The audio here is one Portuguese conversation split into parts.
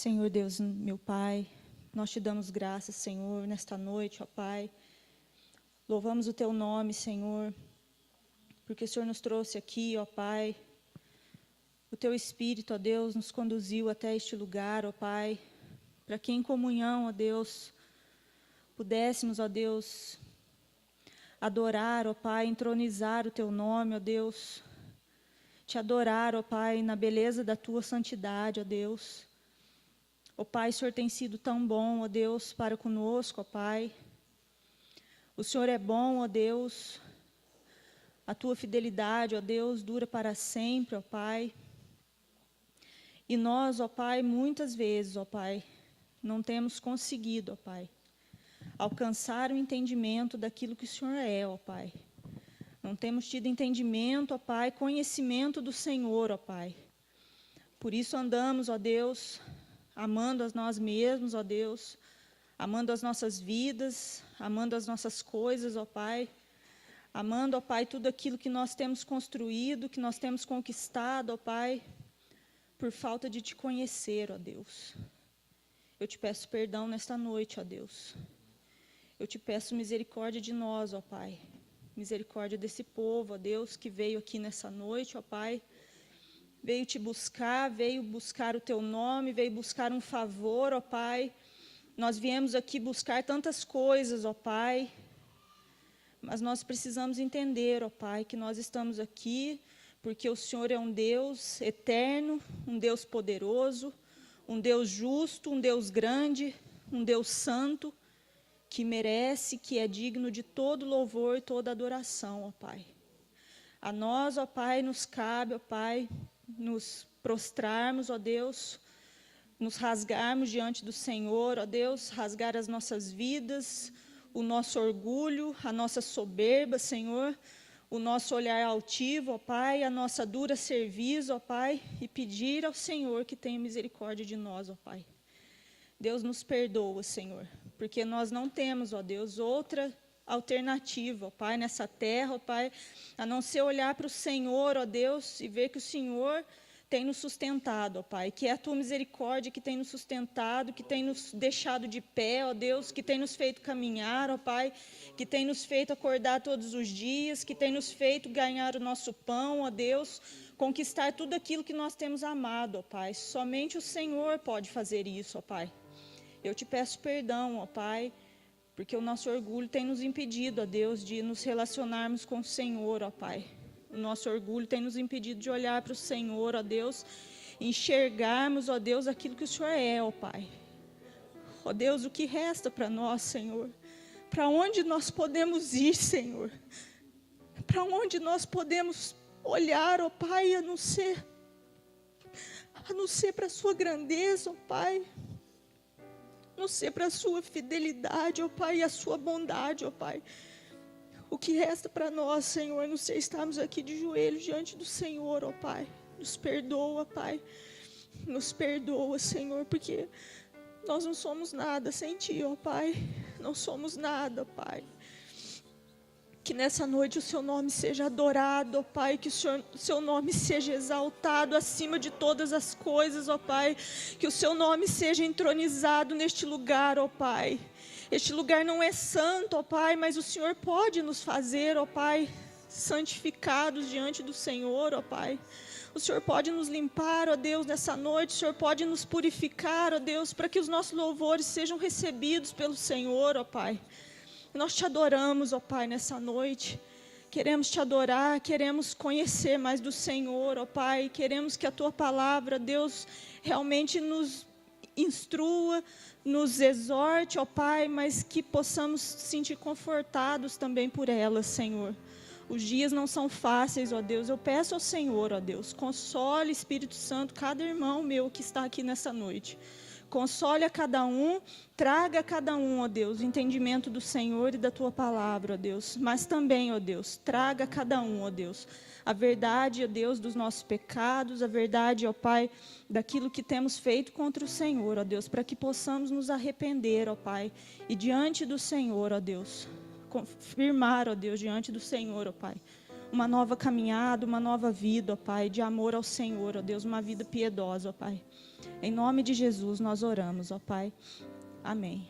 Senhor Deus, meu Pai, nós te damos graças, Senhor, nesta noite, ó Pai. Louvamos o Teu nome, Senhor, porque o Senhor nos trouxe aqui, ó Pai. O Teu Espírito, ó Deus, nos conduziu até este lugar, ó Pai, para que em comunhão, ó Deus, pudéssemos, ó Deus, adorar, ó Pai, entronizar o Teu nome, ó Deus, te adorar, ó Pai, na beleza da Tua santidade, ó Deus. Ó Pai, o Senhor tem sido tão bom, ó Deus, para conosco, ó Pai. O Senhor é bom, ó Deus. A Tua fidelidade, ó Deus, dura para sempre, ó Pai. E nós, ó Pai, muitas vezes, ó Pai, não temos conseguido, ó Pai, alcançar o entendimento daquilo que o Senhor é, ó Pai. Não temos tido entendimento, ó Pai, conhecimento do Senhor, ó Pai. Por isso andamos, ó Deus, amando a nós mesmos, ó Deus, amando as nossas vidas, amando as nossas coisas, ó Pai, amando, ó Pai, tudo aquilo que nós temos construído, que nós temos conquistado, ó Pai, por falta de te conhecer, ó Deus. Eu te peço perdão nesta noite, ó Deus. Eu te peço misericórdia de nós, ó Pai, misericórdia desse povo, ó Deus, que veio aqui nessa noite, ó Pai, veio te buscar, veio buscar o Teu nome, veio buscar um favor, ó Pai. Nós viemos aqui buscar tantas coisas, ó Pai, mas nós precisamos entender, ó Pai, que nós estamos aqui porque o Senhor é um Deus eterno, um Deus poderoso, um Deus justo, um Deus grande, um Deus santo, que merece, que é digno de todo louvor e toda adoração, ó Pai. A nós, ó Pai, nos cabe, ó Pai, nos prostrarmos, ó Deus, nos rasgarmos diante do Senhor, ó Deus, rasgar as nossas vidas, o nosso orgulho, a nossa soberba, Senhor, o nosso olhar altivo, ó Pai, a nossa dura serviço, ó Pai, e pedir ao Senhor que tenha misericórdia de nós, ó Pai. Deus nos perdoa, Senhor, porque nós não temos, ó Deus, outra alternativa, ó Pai, nessa terra, ó Pai, a não ser olhar para o Senhor, ó Deus, e ver que o Senhor tem nos sustentado, ó Pai, que é a Tua misericórdia que tem nos sustentado, que tem nos deixado de pé, ó Deus, que tem nos feito caminhar, ó Pai, que tem nos feito acordar todos os dias, que tem nos feito ganhar o nosso pão, ó Deus, conquistar tudo aquilo que nós temos amado, ó Pai. Somente o Senhor pode fazer isso, ó Pai. Eu te peço perdão, ó Pai, porque o nosso orgulho tem nos impedido, ó Deus, de nos relacionarmos com o Senhor, ó Pai. O nosso orgulho tem nos impedido de olhar para o Senhor, ó Deus, enxergarmos, ó Deus, aquilo que o Senhor é, ó Pai. Ó Deus, o que resta para nós, Senhor? Para onde nós podemos ir, Senhor? Para onde nós podemos olhar, ó Pai, a não ser para a Sua grandeza, ó Pai, a não ser para a Sua fidelidade, ó Pai, e a Sua bondade, ó Pai. O que resta para nós, Senhor, não sei, estarmos aqui de joelhos diante do Senhor, ó Pai. Nos perdoa, Pai. Nos perdoa, Senhor, porque nós não somos nada sem Ti, ó Pai. Não somos nada, Pai. Que nessa noite o Seu nome seja adorado, ó Pai. Que o Seu nome seja exaltado acima de todas as coisas, ó Pai. Que o Seu nome seja entronizado neste lugar, ó Pai. Este lugar não é santo, ó Pai, mas o Senhor pode nos fazer, ó Pai, santificados diante do Senhor, ó Pai. O Senhor pode nos limpar, ó Deus, nessa noite. O Senhor pode nos purificar, ó Deus, para que os nossos louvores sejam recebidos pelo Senhor, ó Pai. Nós te adoramos, ó Pai, nessa noite. Queremos te adorar, queremos conhecer mais do Senhor, ó Pai. Queremos que a Tua palavra, Deus, realmente nos instrua, nos exorte, ó Pai, mas que possamos nos sentir confortados também por ela, Senhor. Os dias não são fáceis, ó Deus. Eu peço ao Senhor, ó Deus, console, Espírito Santo, cada irmão meu que está aqui nessa noite. Console a cada um, traga a cada um, ó Deus, o entendimento do Senhor e da Tua palavra, ó Deus. Mas também, ó Deus, traga a cada um, ó Deus, a verdade, ó Deus, dos nossos pecados, a verdade, ó Pai, daquilo que temos feito contra o Senhor, ó Deus, para que possamos nos arrepender, ó Pai, e diante do Senhor, ó Deus, confirmar, ó Deus, diante do Senhor, ó Pai, uma nova caminhada, uma nova vida, ó Pai, de amor ao Senhor, ó Deus, uma vida piedosa, ó Pai. Em nome de Jesus nós oramos, ó Pai. Amém.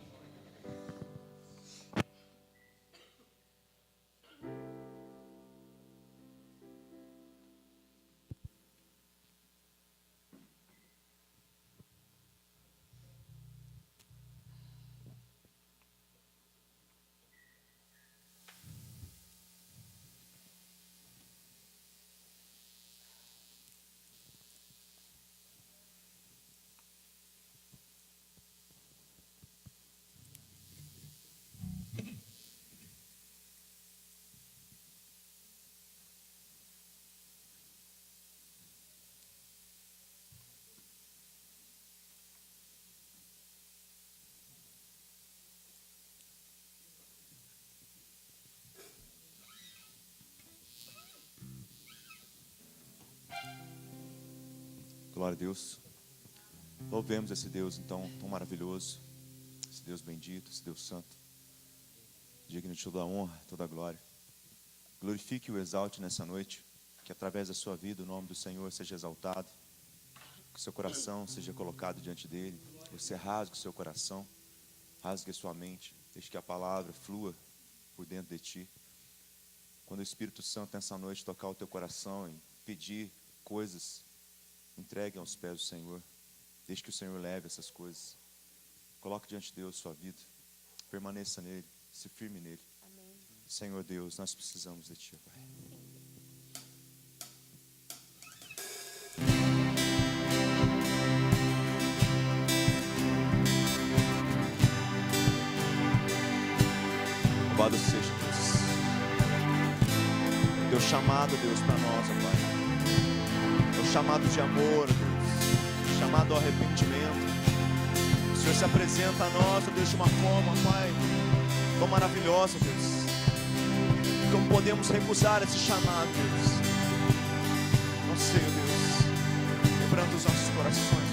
Glória a Deus. Louvemos esse Deus então tão maravilhoso, esse Deus bendito, esse Deus santo, digno de toda a honra, toda a glória. Glorifique e o exalte nessa noite, que através da sua vida o nome do Senhor seja exaltado, que o seu coração seja colocado diante dele, você rasgue o seu coração, rasgue a sua mente, deixe que a palavra flua por dentro de ti. Quando o Espírito Santo nessa noite tocar o teu coração e pedir coisas, entregue aos pés do Senhor. Deixe que o Senhor leve essas coisas. Coloque diante de Deus sua vida. Permaneça nele. Se firme nele. Amém. Senhor Deus, nós precisamos de ti, Pai. Louvado seja Deus. Teu chamado, Deus, para nós, ó Pai. Teu chamado de amor, Deus. Chamado ao arrependimento. O Senhor se apresenta a nós, ó Deus, de uma forma, Pai, tão maravilhosa, Deus. Como podemos recusar esse chamado, Deus? Não sei, ó Deus. Quebrando os nossos corações, ó Deus.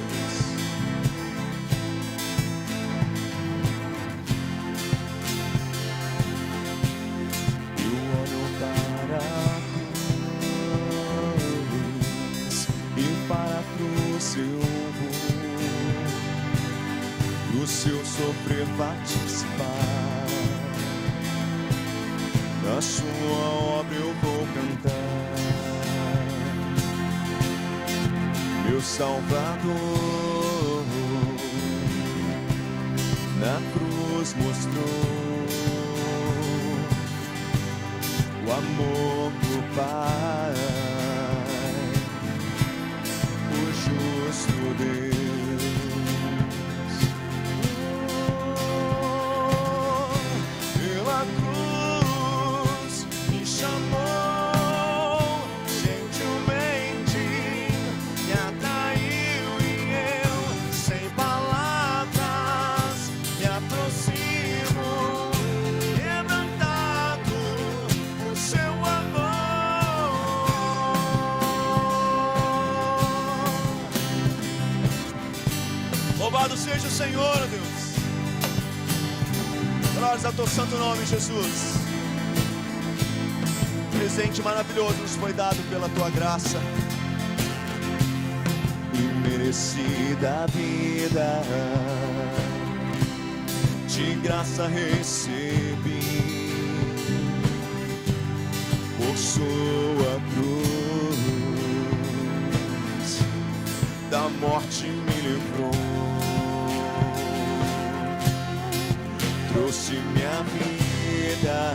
Do seu sofrer participar, da sua obra eu vou cantar. Meu Salvador na cruz mostrou o amor do Pai, o justo Deus. Louvado seja o Senhor, Deus. Glórias ao teu santo nome, Jesus. Presente maravilhoso nos foi dado pela tua graça. Imerecida vida, de graça recebi, por sua cruz, da morte me livrou. Trouxe minha vida,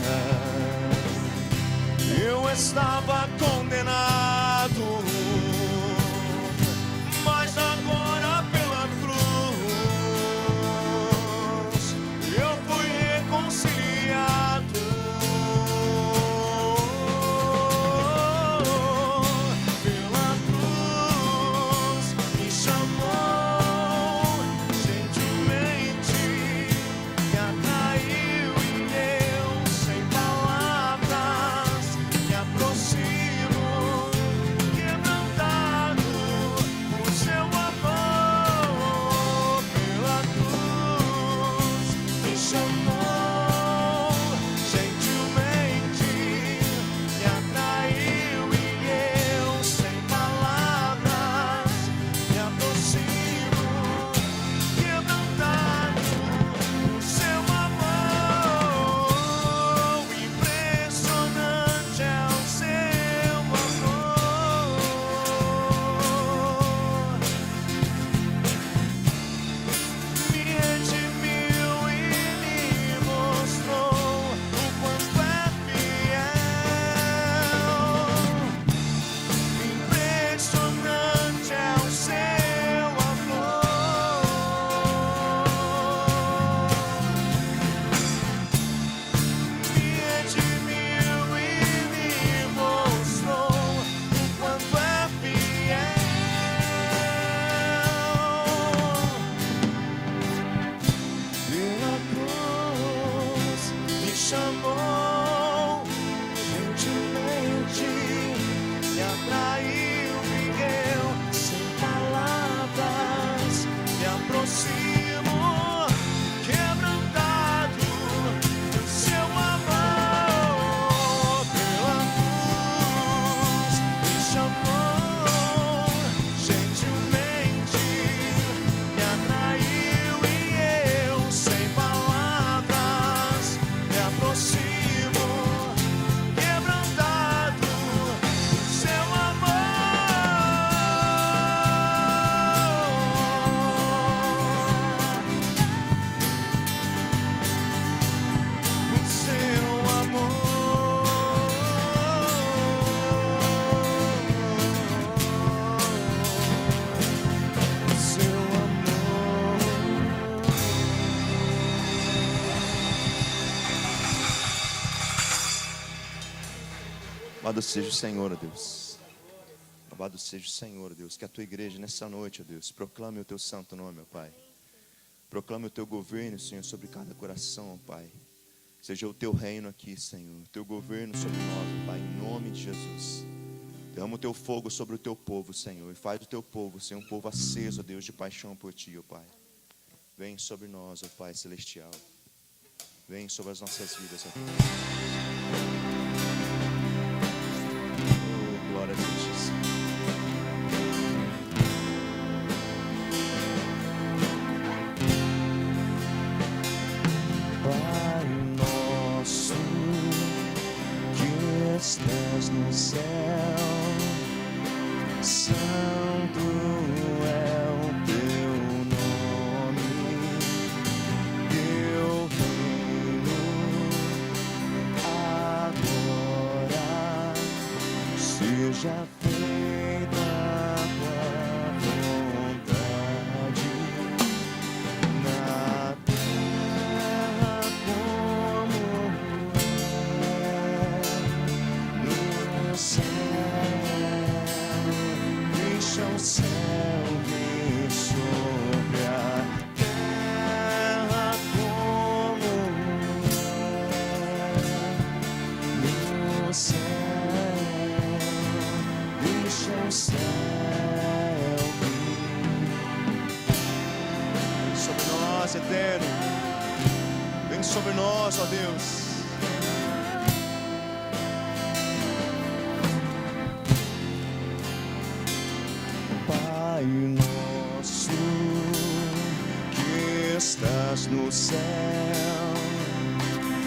eu estava condenado, mas agora pela cruz eu fui reconciliado. Pela cruz me chamou gentilmente, me atraiu e eu sem palavras me aproximo. Louvado seja o Senhor, ó Deus. Louvado seja o Senhor, ó Deus. Que a tua igreja nessa noite, ó Deus, proclame o teu santo nome, ó Pai. Proclame o teu governo, Senhor, sobre cada coração, ó Pai. Seja o teu reino aqui, Senhor. O teu governo sobre nós, ó Pai, em nome de Jesus. Derrama o teu fogo sobre o teu povo, Senhor. E faz do teu povo, Senhor, um povo aceso, ó Deus, de paixão por ti, ó Pai. Vem sobre nós, ó Pai celestial. Vem sobre as nossas vidas, ó Pai. Oh, glória a Deus, Jesus. Pai nosso que estás no céu, santo é o teu nome, teu reino agora seja feita a tua vontade na terra como no céu. Deixa o céu vir sobre a terra como no céu. Deixa o céu Vem sobre nós, eterno. Vem sobre nós, ó Deus. Pai nosso que estás no céu,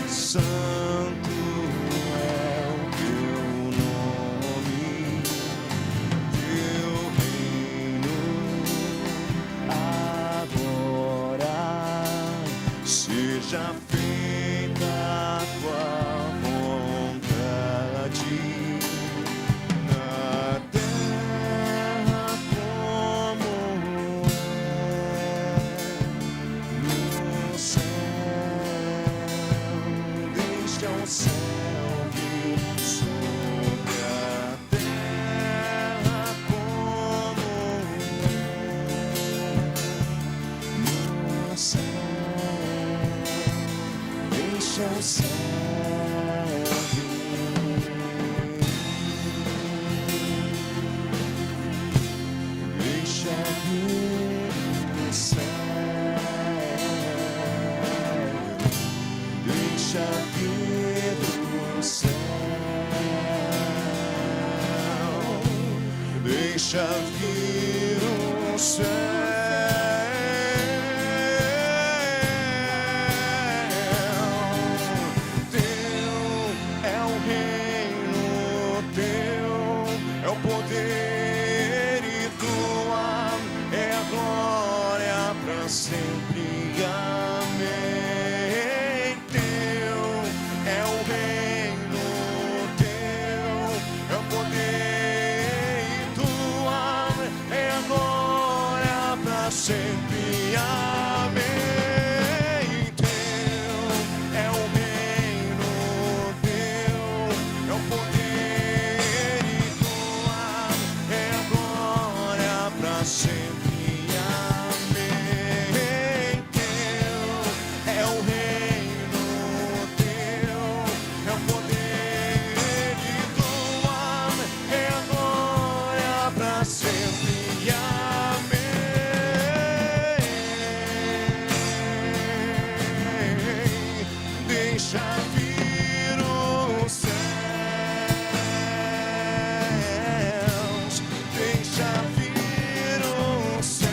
santo é o teu nome, teu reino agora seja feita a tua vontade na terra como no céu. Deixa o céu vir sobre a terra como no céu. Deixa o céu deixa vir o céu, deixa vir o céu, deixa vir o céu. Teu é o reino, teu é o poder e tua é a glória para sempre. Amém. Teu é o reino, teu é o poder e tua é a glória para sempre. Amém. Teu é o reino, teu é o poder e tua é a glória para sempre. Amém. Teu é o reino, teu é o poder e tua é a glória para sempre. Amém. Deixa vir os céus, deixa vir os céus,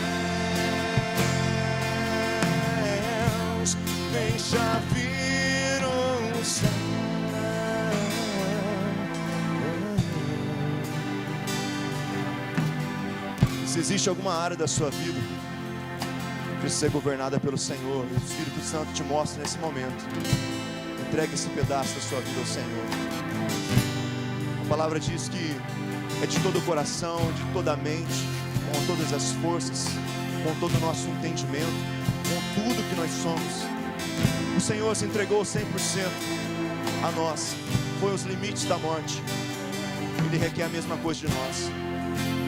deixa vir os céus. Se existe alguma área da sua vida que precisa ser governada pelo Senhor, o Espírito Santo te mostra nesse momento. Entregue esse pedaço da sua vida ao Senhor. A palavra diz que é de todo o coração, de toda a mente, com todas as forças, com todo o nosso entendimento, com tudo que nós somos. O Senhor se entregou 100% a nós. Foi os limites da morte. Ele requer a mesma coisa de nós.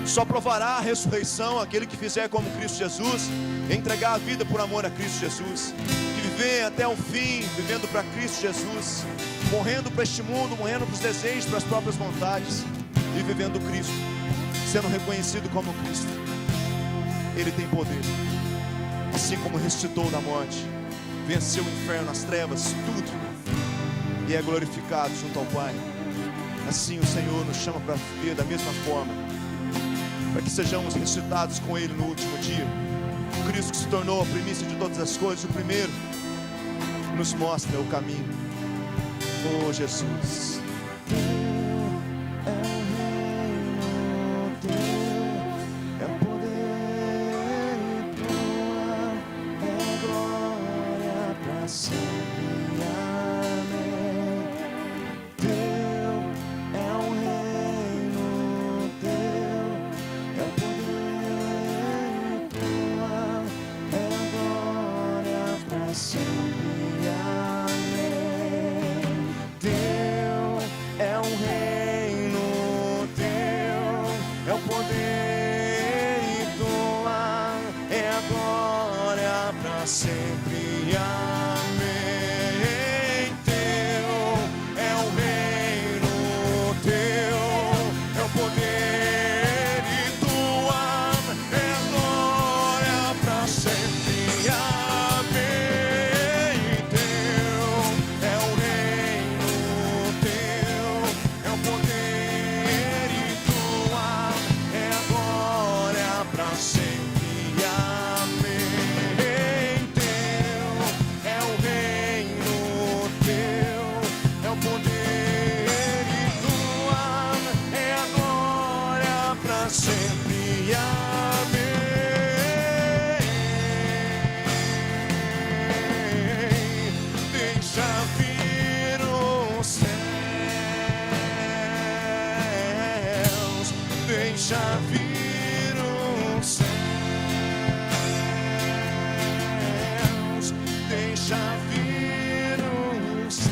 Só provará a ressurreição aquele que fizer como Cristo Jesus, entregar a vida por amor a Cristo Jesus, que viver até o fim, vivendo para Cristo Jesus, morrendo para este mundo, morrendo para os desejos, para as próprias vontades, e vivendo Cristo, sendo reconhecido como Cristo. Ele tem poder, assim como ressuscitou da morte, venceu o inferno, as trevas, tudo, e é glorificado junto ao Pai. Assim o Senhor nos chama para viver da mesma forma, para que sejamos ressuscitados com Ele no último dia. O Cristo que se tornou a primícia de todas as coisas, o primeiro, nos mostra o caminho. Oh Jesus, Teu é o reino, Teu é o poder, e Tua é glória para sempre. Amém. Teu é o reino, Teu é o poder, e Tua é glória para sempre. Sempre, amém. Teu é o reino, Teu é o poder, e Tua é glória para sempre, amém. Teu é o reino, Teu é o poder, e Tua é a glória para sempre, amém. Sempre, amém. Deixa vir os céus, deixa vir os céus, deixa vir os céus.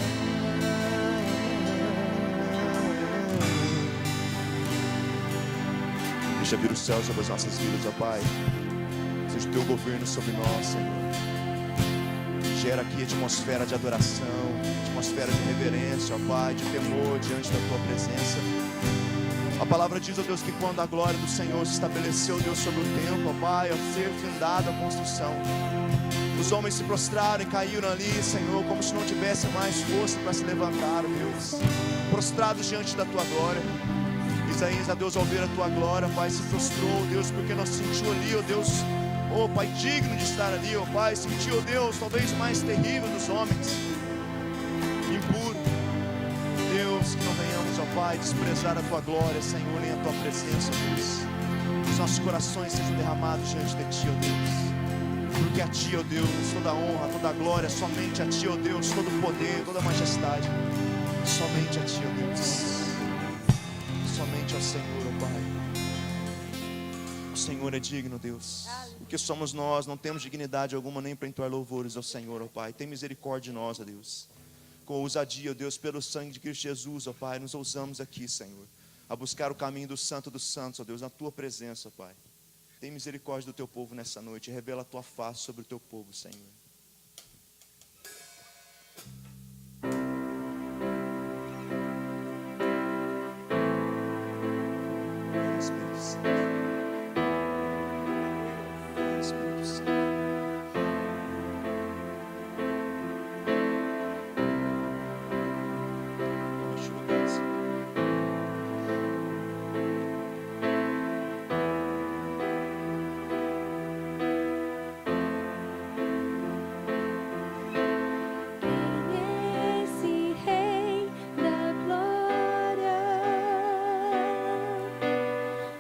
Deixa vir os céus sobre as nossas vidas, ó Pai. Seja o Teu governo sobre nós, Senhor. Gera aqui atmosfera de adoração, atmosfera de reverência, ó Pai, de temor diante da Tua presença. A palavra diz, ó Deus, que quando a glória do Senhor se estabeleceu, Deus, sobre o templo, ó Pai, ao ser findada a construção, os homens se prostraram e caíram ali, Senhor, como se não tivessem mais força para se levantar, ó Deus, prostrados diante da Tua glória. Isaías, ó Deus, ao ver a Tua glória, Pai, se prostrou, Deus, porque nós sentiu ali, ó Deus, ó Pai, digno de estar ali, ó Pai, sentiu, ó Deus, talvez o mais terrível dos homens, impuro. Deus, que não venhamos, ó Pai, desprezar a Tua glória, Senhor, nem a Tua presença, Deus. Que os nossos corações sejam derramados diante de Ti, ó Deus, porque a Ti, ó Deus, toda a honra, toda a glória, somente a Ti, ó Deus, todo o poder, toda a majestade, somente a Ti, ó Deus. Somente ao Senhor, ó Pai. O Senhor é digno, Deus. O que somos nós, não temos dignidade alguma nem para entoar louvores ao Senhor, ó Pai. Tem misericórdia de nós, ó Deus. Com ousadia, ó Deus, pelo sangue de Cristo Jesus, ó Pai, nos ousamos aqui, Senhor, a buscar o caminho do Santo dos Santos, ó Deus, na Tua presença, ó Pai. Tem misericórdia do Teu povo nessa noite. Revela a Tua face sobre o Teu povo, Senhor.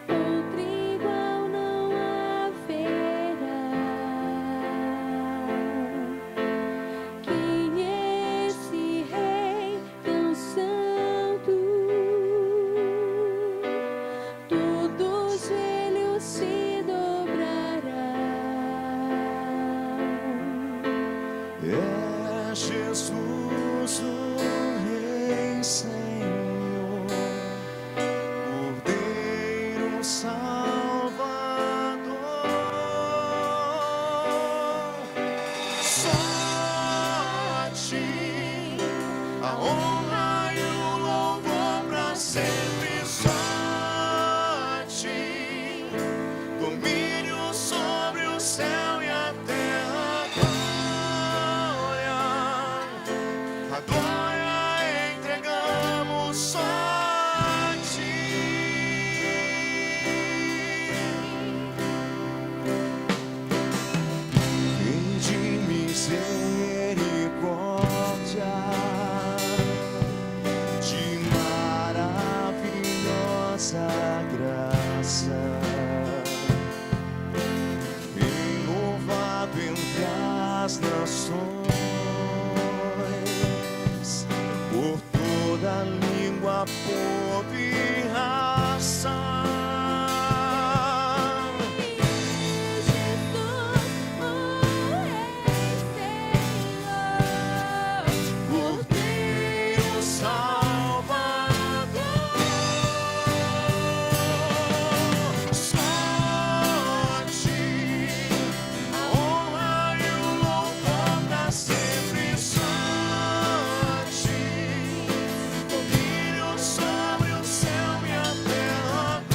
Outro sempre só a ti, domínio sobre o céu e a terra. A glória entregamos só a ti. Vinde misericórdia de maravilhosa graça, renovado entre as nações, por toda língua, povo e raça. Cordeiro Salvador, só a ti a honra e o louvor pra sempre. Só a ti domínio sobre o céu e a terra.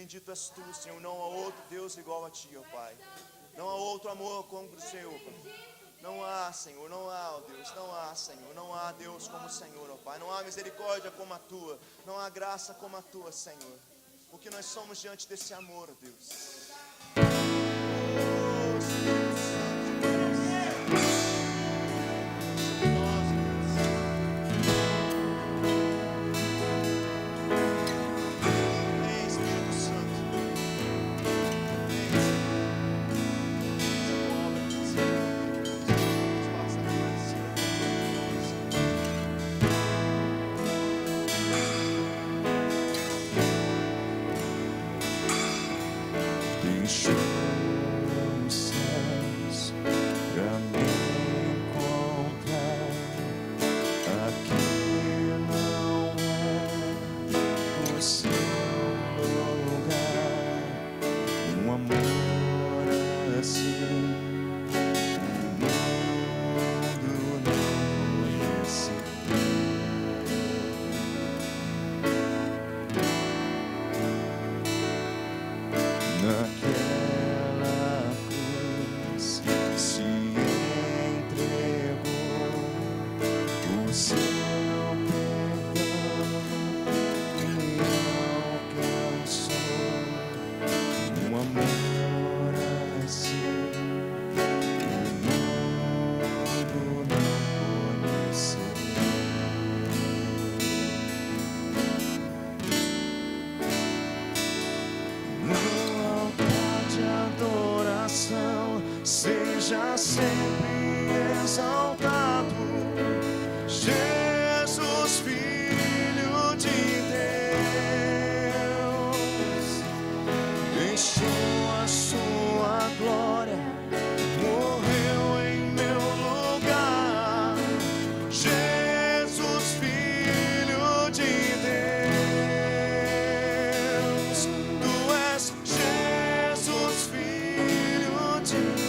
Bendito és tu, Senhor. Não há outro Deus igual a ti, ó Pai. Não há outro amor como o Senhor, Pai. Não há, Senhor, não há, ó Deus, não há, Senhor, não há Deus como o Senhor, ó Pai. Não há misericórdia como a tua, não há graça como a tua, Senhor. Porque nós somos diante desse amor, ó Deus. Oh, Espírito Santo de Deus. Nós, Deus. Vem, Espírito Santo. Vem, Deixou os céus pra me encontrar. Aqui não é o seu lugar. Um amor assim o mundo não conhece. Naquela cruz se entregou, o seu perdão me alcançou. Um amor assim o mundo não conheceu. No altar de adoração, seja sempre exaltado, Jesus, Filho de Deus. Deixou a sua glória, morreu em meu lugar. Jesus, Filho de Deus. Tu és Jesus, Filho de Deus.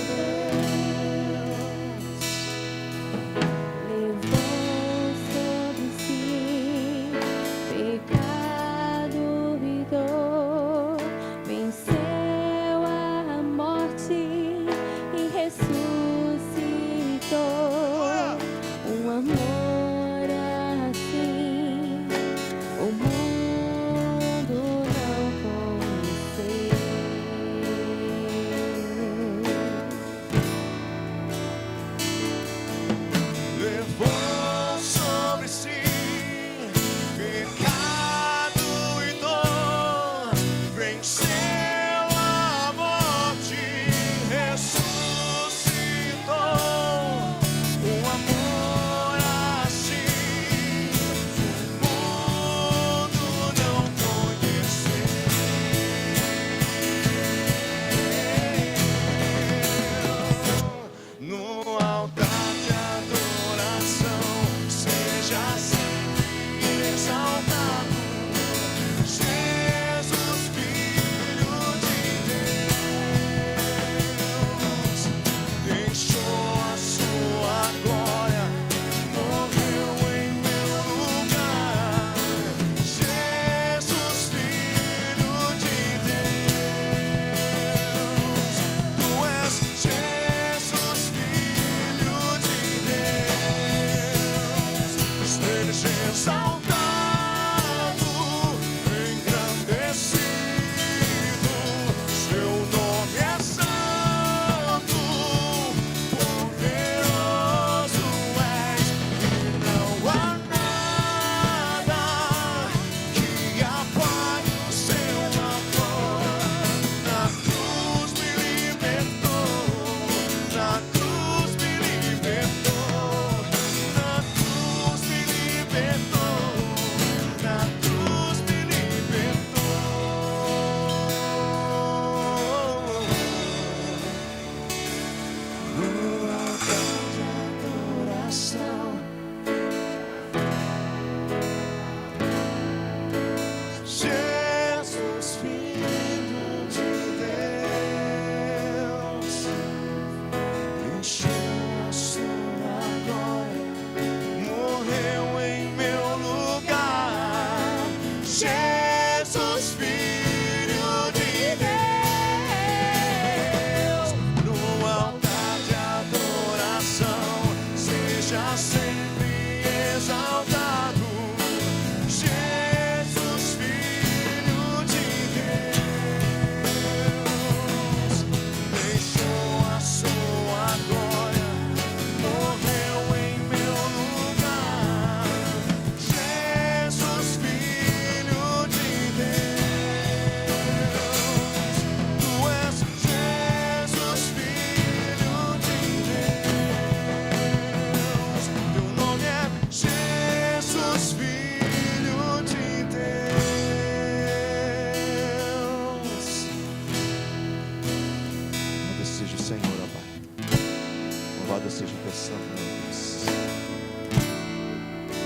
seja o teu santo nome, Deus.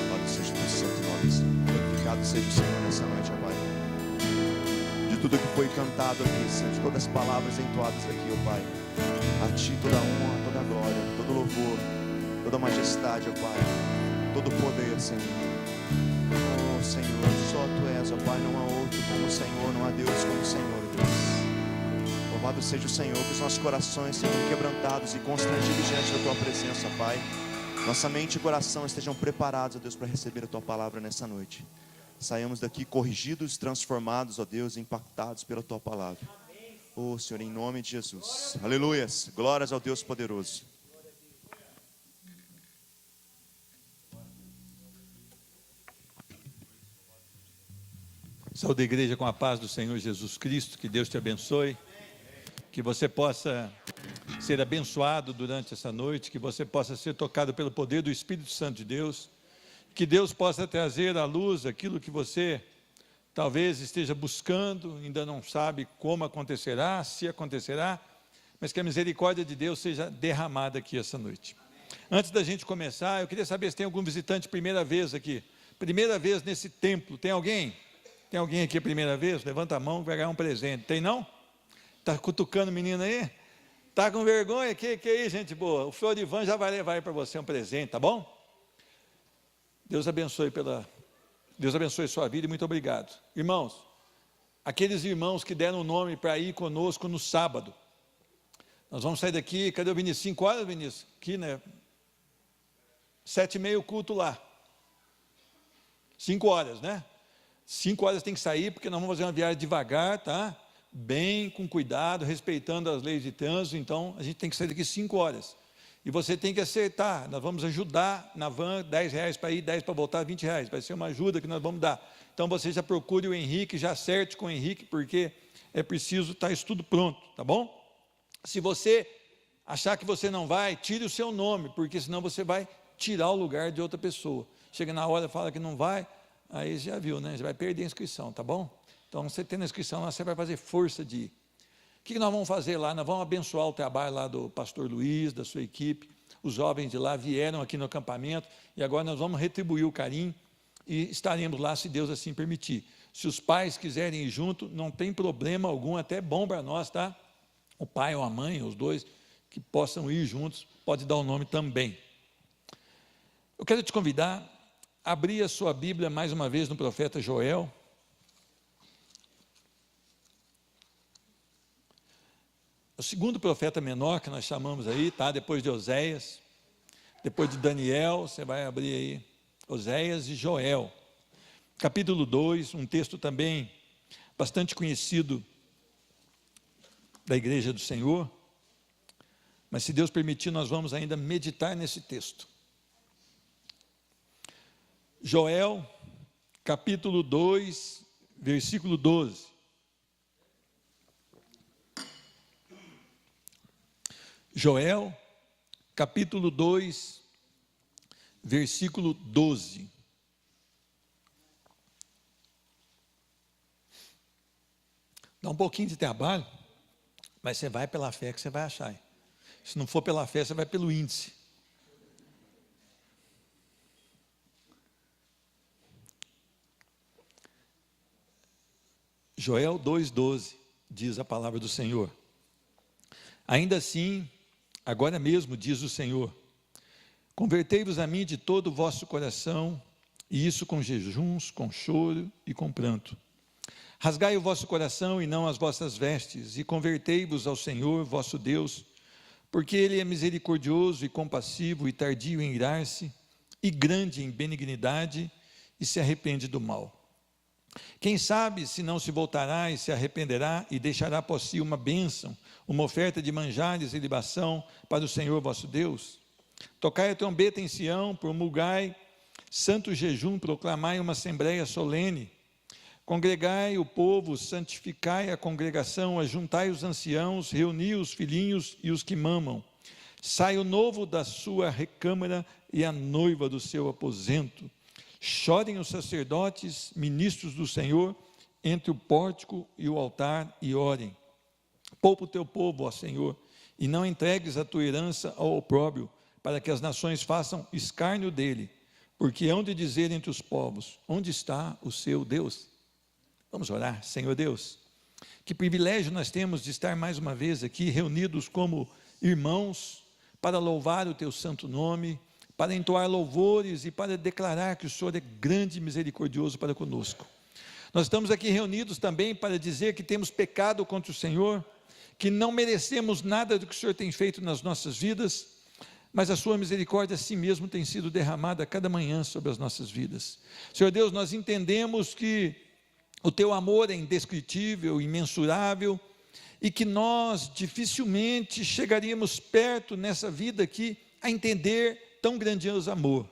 Louvado seja o teu santo nome, Senhor. Glorificado seja o Senhor nessa noite, ó Pai. De tudo que foi cantado aqui, Senhor, de todas as palavras entoadas aqui, ó Pai. A Ti toda a honra, toda a glória, todo louvor, toda a majestade, ó Pai. Todo o poder, Senhor. Oh, Senhor, só Tu és, ó Pai, não há outro como o Senhor, não há Deus como o Senhor, Deus. Louvado seja o Senhor, que os nossos corações sejam quebrantados e constrangidos diante da Tua presença, ó Pai. Nossa mente e coração estejam preparados, ó Deus, para receber a Tua palavra nessa noite. Saiamos daqui corrigidos, transformados, ó Deus, impactados pela Tua palavra. Oh, Senhor, em nome de Jesus. Aleluias. Glórias ao Deus poderoso. Saúde a igreja com a paz do Senhor Jesus Cristo, que Deus te abençoe, que você possa ser abençoado durante essa noite, que você possa ser tocado pelo poder do Espírito Santo de Deus, que Deus possa trazer à luz aquilo que você talvez esteja buscando, ainda não sabe como acontecerá, se acontecerá, mas que a misericórdia de Deus seja derramada aqui essa noite. Antes da gente começar, eu queria saber se tem algum visitante primeira vez aqui, primeira vez nesse templo, tem alguém? Tem alguém aqui a primeira vez? Levanta a mão, vai ganhar um presente. Tem não? Está cutucando o menino aí? Está com vergonha? Que aí, gente boa? O Florivan já vai levar para você um presente, tá bom? Deus abençoe sua vida e muito obrigado. Irmãos, aqueles irmãos que deram o nome para ir conosco no sábado, nós vamos sair daqui, cadê o Vinícius? 5 horas, Vinícius? Aqui, né? 7h30 o culto lá. 5 horas, né? 5 horas tem que sair, porque nós vamos fazer uma viagem devagar, tá? Bem, com cuidado, respeitando as leis de trânsito, então a gente tem que sair daqui 5 horas. E você tem que acertar, nós vamos ajudar na van, R$10 para ir, 10 para voltar, R$20. Vai ser uma ajuda que nós vamos dar. Então você já procure o Henrique, já acerte com o Henrique, porque é preciso estar isso tudo pronto, tá bom? Se você achar que você não vai, tire o seu nome, porque senão você vai tirar o lugar de outra pessoa. Chega na hora, fala que não vai, aí já viu, né? Já vai perder a inscrição, tá bom? Então, você tendo a inscrição lá, você vai fazer força de ir. O que nós vamos fazer lá? Nós vamos abençoar o trabalho lá do pastor Luiz, da sua equipe. Os jovens de lá vieram aqui no acampamento e agora nós vamos retribuir o carinho e estaremos lá, se Deus assim permitir. Se os pais quiserem ir junto, não tem problema algum, até é bom para nós, tá? O pai ou a mãe, os dois, que possam ir juntos, pode dar o nome também. Eu quero te convidar a abrir a sua Bíblia mais uma vez no profeta Joel. O segundo profeta menor que nós chamamos aí, tá? Depois de Oséias, depois de Daniel, você vai abrir aí, Oséias e Joel. Capítulo 2, um texto também bastante conhecido da Igreja do Senhor, mas se Deus permitir, nós vamos ainda meditar nesse texto. Joel, capítulo 2, versículo 12. Joel, capítulo 2, versículo 12. Dá um pouquinho de trabalho, mas você vai pela fé que você vai achar. Se não for pela fé, você vai pelo índice. Joel 2,12, diz a palavra do Senhor. Ainda assim, agora mesmo, diz o Senhor, convertei-vos a mim de todo o vosso coração, e isso com jejuns, com choro e com pranto. Rasgai o vosso coração e não as vossas vestes, e convertei-vos ao Senhor, vosso Deus, porque Ele é misericordioso e compassivo e tardio em irar-se, e grande em benignidade, e se arrepende do mal. Quem sabe se não se voltará e se arrependerá e deixará por si uma bênção, uma oferta de manjares e libação para o Senhor vosso Deus? Tocai a trombeta em Sião, promulgai santo jejum, proclamai uma assembleia solene, congregai o povo, santificai a congregação, ajuntai os anciãos, reuni os filhinhos e os que mamam. Sai o novo da sua recâmara e a noiva do seu aposento. Chorem os sacerdotes, ministros do Senhor, entre o pórtico e o altar, e orem. Poupa o teu povo, ó Senhor, e não entregues a tua herança ao opróbrio, para que as nações façam escárnio dele, porque hão de dizer entre os povos, onde está o seu Deus? Vamos orar. Senhor Deus, que privilégio nós temos de estar mais uma vez aqui, reunidos como irmãos, para louvar o teu santo nome, para entoar louvores e para declarar que o Senhor é grande e misericordioso para conosco. Nós estamos aqui reunidos também para dizer que temos pecado contra o Senhor, que não merecemos nada do que o Senhor tem feito nas nossas vidas, mas a sua misericórdia assim mesmo tem sido derramada a cada manhã sobre as nossas vidas. Senhor Deus, nós entendemos que o teu amor é indescritível, imensurável, e que nós dificilmente chegaríamos perto nessa vida aqui a entender tão grandioso amor.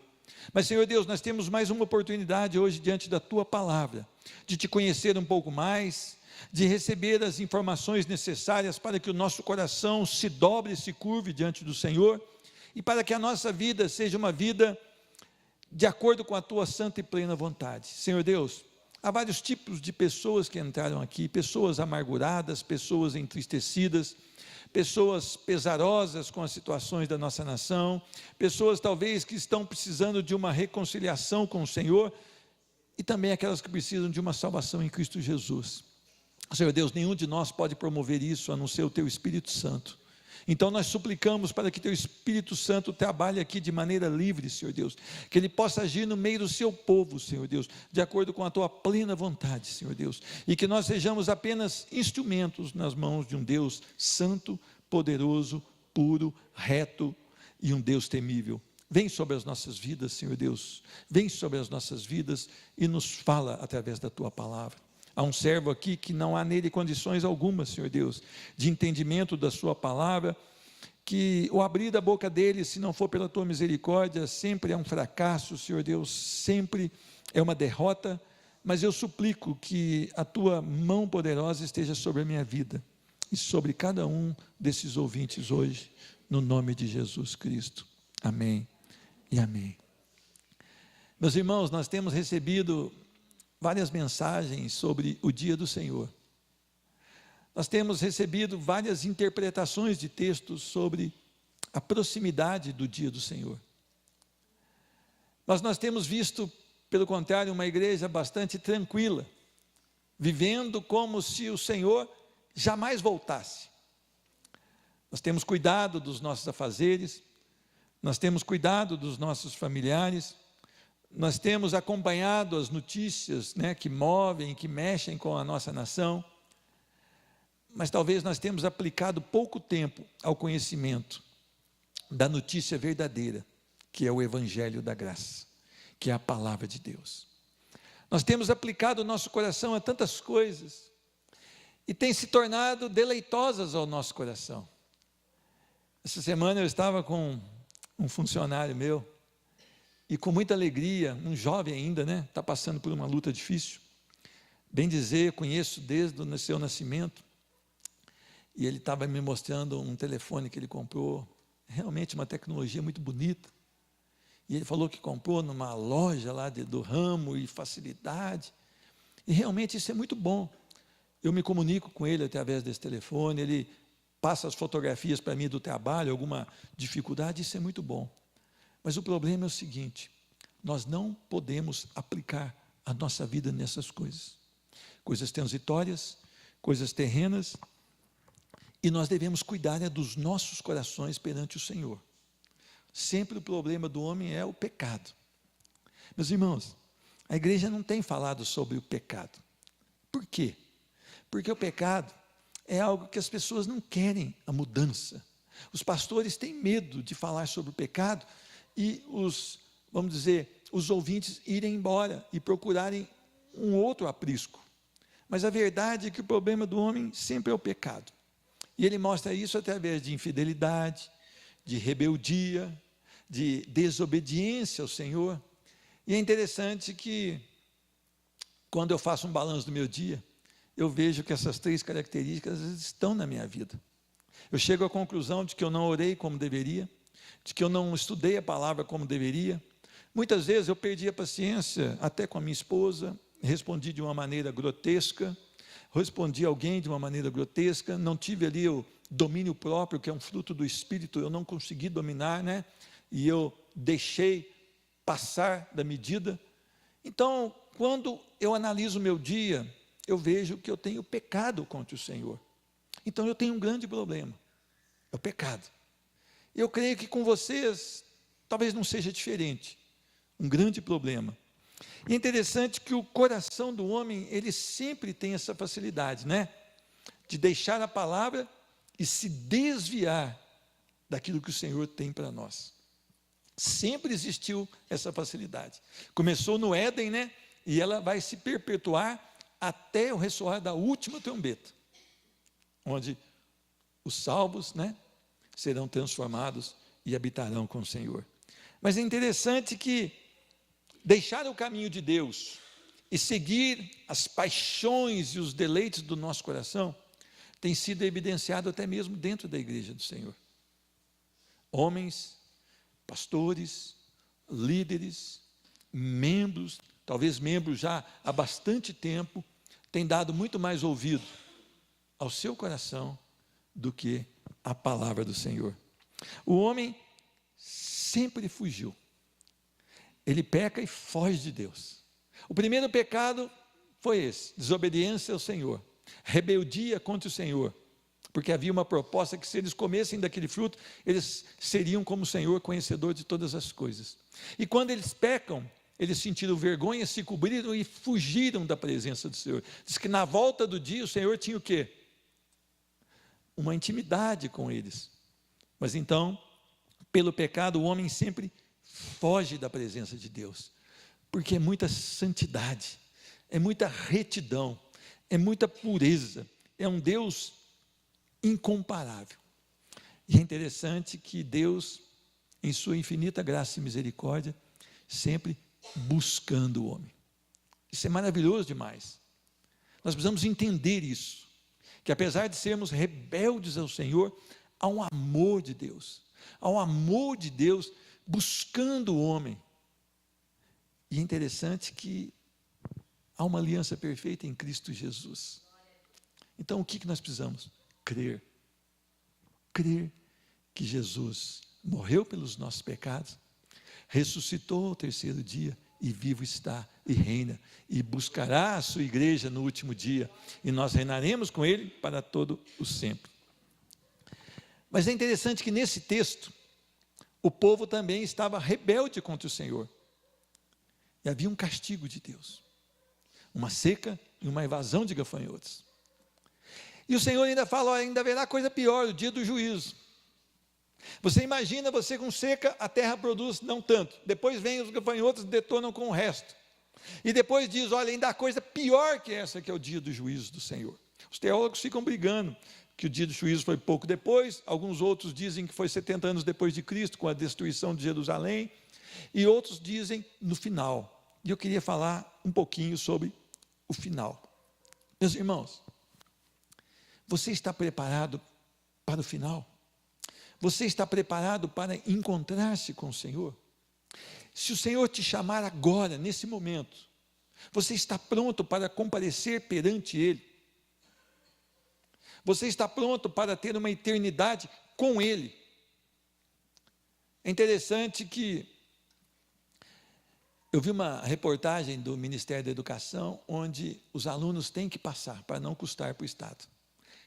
Mas, Senhor Deus, nós temos mais uma oportunidade hoje diante da tua palavra, de te conhecer um pouco mais, de receber as informações necessárias para que o nosso coração se dobre e se curve diante do Senhor, e para que a nossa vida seja uma vida de acordo com a tua santa e plena vontade. Senhor Deus, há vários tipos de pessoas que entraram aqui, pessoas amarguradas, pessoas entristecidas, pessoas pesarosas com as situações da nossa nação, pessoas talvez que estão precisando de uma reconciliação com o Senhor, e também aquelas que precisam de uma salvação em Cristo Jesus. Senhor Deus, nenhum de nós pode promover isso, a não ser o teu Espírito Santo. Então nós suplicamos para que teu Espírito Santo trabalhe aqui de maneira livre, Senhor Deus, que ele possa agir no meio do seu povo, Senhor Deus, de acordo com a tua plena vontade, Senhor Deus, e que nós sejamos apenas instrumentos nas mãos de um Deus santo, poderoso, puro, reto e um Deus temível. Vem sobre as nossas vidas, Senhor Deus, vem sobre as nossas vidas e nos fala através da tua palavra. Há um servo aqui que não há nele condições algumas, Senhor Deus, de entendimento da sua palavra, que o abrir da boca dele, se não for pela tua misericórdia, sempre é um fracasso, Senhor Deus, sempre é uma derrota, mas eu suplico que a tua mão poderosa esteja sobre a minha vida e sobre cada um desses ouvintes hoje, no nome de Jesus Cristo. Amém e amém. Meus irmãos, nós temos recebido várias mensagens sobre o dia do Senhor. Nós temos recebido várias interpretações de textos sobre a proximidade do dia do Senhor. Mas nós temos visto, pelo contrário, uma igreja bastante tranquila, vivendo como se o Senhor jamais voltasse. Nós temos cuidado dos nossos afazeres, nós temos cuidado dos nossos familiares, nós temos acompanhado as notícias, que movem, que mexem com a nossa nação, mas talvez nós temos aplicado pouco tempo ao conhecimento da notícia verdadeira, que é o Evangelho da Graça, que é a palavra de Deus. Nós temos aplicado o nosso coração a tantas coisas, e tem se tornado deleitosas ao nosso coração. Essa semana eu estava com um funcionário meu, e com muita alegria, um jovem ainda, está passando por uma luta difícil, bem dizer, conheço desde o seu nascimento, e ele estava me mostrando um telefone que ele comprou, realmente uma tecnologia muito bonita, e ele falou que comprou numa loja lá do ramo e facilidade, e realmente isso é muito bom. Eu me comunico com ele através desse telefone, ele passa as fotografias para mim do trabalho, alguma dificuldade, isso é muito bom. Mas o problema é o seguinte: nós não podemos aplicar a nossa vida nessas coisas. Coisas transitórias, coisas terrenas, e nós devemos cuidar dos nossos corações perante o Senhor. Sempre o problema do homem é o pecado. Meus irmãos, a igreja não tem falado sobre o pecado. Por quê? Porque o pecado é algo que as pessoas não querem a mudança. Os pastores têm medo de falar sobre o pecado, e os ouvintes irem embora e procurarem um outro aprisco. Mas a verdade é que o problema do homem sempre é o pecado. E ele mostra isso através de infidelidade, de rebeldia, de desobediência ao Senhor. E é interessante que, quando eu faço um balanço do meu dia, eu vejo que essas 3 características estão na minha vida. Eu chego à conclusão de que eu não orei como deveria, de que eu não estudei a palavra como deveria. Muitas vezes eu perdi a paciência até com a minha esposa, respondi de uma maneira grotesca, respondi a alguém de uma maneira grotesca, não tive ali o domínio próprio, que é um fruto do Espírito, eu não consegui dominar, e eu deixei passar da medida. Então, quando eu analiso o meu dia, eu vejo que eu tenho pecado contra o Senhor. Então, eu tenho um grande problema, é o pecado. Eu creio que com vocês, talvez não seja diferente, um grande problema. E é interessante que o coração do homem, ele sempre tem essa facilidade, né? De deixar a palavra e se desviar daquilo que o Senhor tem para nós. Sempre existiu essa facilidade. Começou no Éden, né? E ela vai se perpetuar até o ressoar da última trombeta, onde os salvos, né, serão transformados e habitarão com o Senhor. Mas é interessante que deixar o caminho de Deus e seguir as paixões e os deleites do nosso coração tem sido evidenciado até mesmo dentro da igreja do Senhor. Homens, pastores, líderes, membros, talvez membros já há bastante tempo, têm dado muito mais ouvido ao seu coração do que a palavra do Senhor. O homem sempre fugiu. Ele peca e foge de Deus. O primeiro pecado foi esse, desobediência ao Senhor, rebeldia contra o Senhor, porque havia uma proposta que se eles comessem daquele fruto, eles seriam como o Senhor, conhecedor de todas as coisas. E quando eles pecam, eles sentiram vergonha, se cobriram e fugiram da presença do Senhor. Diz que na volta do dia o Senhor tinha o quê? Uma intimidade com eles. Mas então, pelo pecado, o homem sempre foge da presença de Deus, porque é muita santidade, é muita retidão, é muita pureza, é um Deus incomparável. E é interessante que Deus, em sua infinita graça e misericórdia, sempre buscando o homem. Isso é maravilhoso demais. Nós precisamos entender isso, que apesar de sermos rebeldes ao Senhor, há um amor de Deus, há um amor de Deus buscando o homem. E é interessante que há uma aliança perfeita em Cristo Jesus. Então, o que nós precisamos? Crer. Crer que Jesus morreu pelos nossos pecados, ressuscitou ao terceiro dia, e vivo está, e reina, e buscará a sua igreja no último dia, e nós reinaremos com ele para todo o sempre. Mas é interessante que nesse texto, o povo também estava rebelde contra o Senhor, e havia um castigo de Deus, uma seca e uma invasão de gafanhotos. E o Senhor ainda fala, olha, ainda haverá coisa pior, o dia do juízo. Você imagina você com seca, a terra produz não tanto, depois vem os gafanhotos e detonam com o resto, e depois diz, olha, ainda há coisa pior que essa, que é o dia do juízo do Senhor. Os teólogos ficam brigando, que o dia do juízo foi pouco depois, alguns outros dizem que foi 70 anos depois de Cristo, com a destruição de Jerusalém, e outros dizem no final, e eu queria falar um pouquinho sobre o final. Meus irmãos, você está preparado para o final? Você está preparado para encontrar-se com o Senhor? Se o Senhor te chamar agora, nesse momento, você está pronto para comparecer perante Ele? Você está pronto para ter uma eternidade com Ele? É interessante que eu vi uma reportagem do Ministério da Educação, onde os alunos têm que passar, para não custar para o Estado.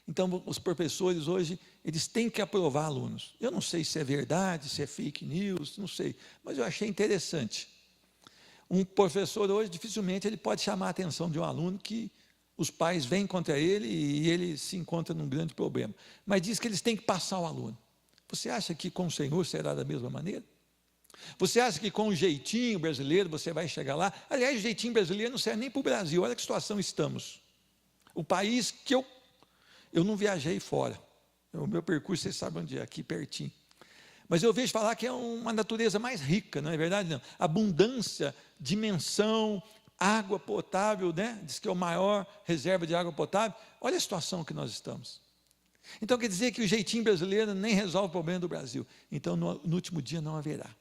Então, os professores hoje, eles têm que aprovar alunos. Eu não sei se é verdade, se é fake news, não sei, mas eu achei interessante. Um professor hoje, dificilmente, ele pode chamar a atenção de um aluno que os pais vêm contra ele e ele se encontra num grande problema. Mas diz que eles têm que passar o aluno. Você acha que com o Senhor será da mesma maneira? Você acha que com o jeitinho brasileiro você vai chegar lá? Aliás, o jeitinho brasileiro não serve nem para o Brasil. Olha que situação estamos. O país que eu não viajei fora. O meu percurso, vocês sabem onde é, aqui pertinho. Mas eu vejo falar que é uma natureza mais rica, não é verdade? Não. Abundância, dimensão, água potável, né? Diz que é a maior reserva de água potável. Olha a situação que nós estamos. Então quer dizer que o jeitinho brasileiro nem resolve o problema do Brasil. Então no último dia não haverá.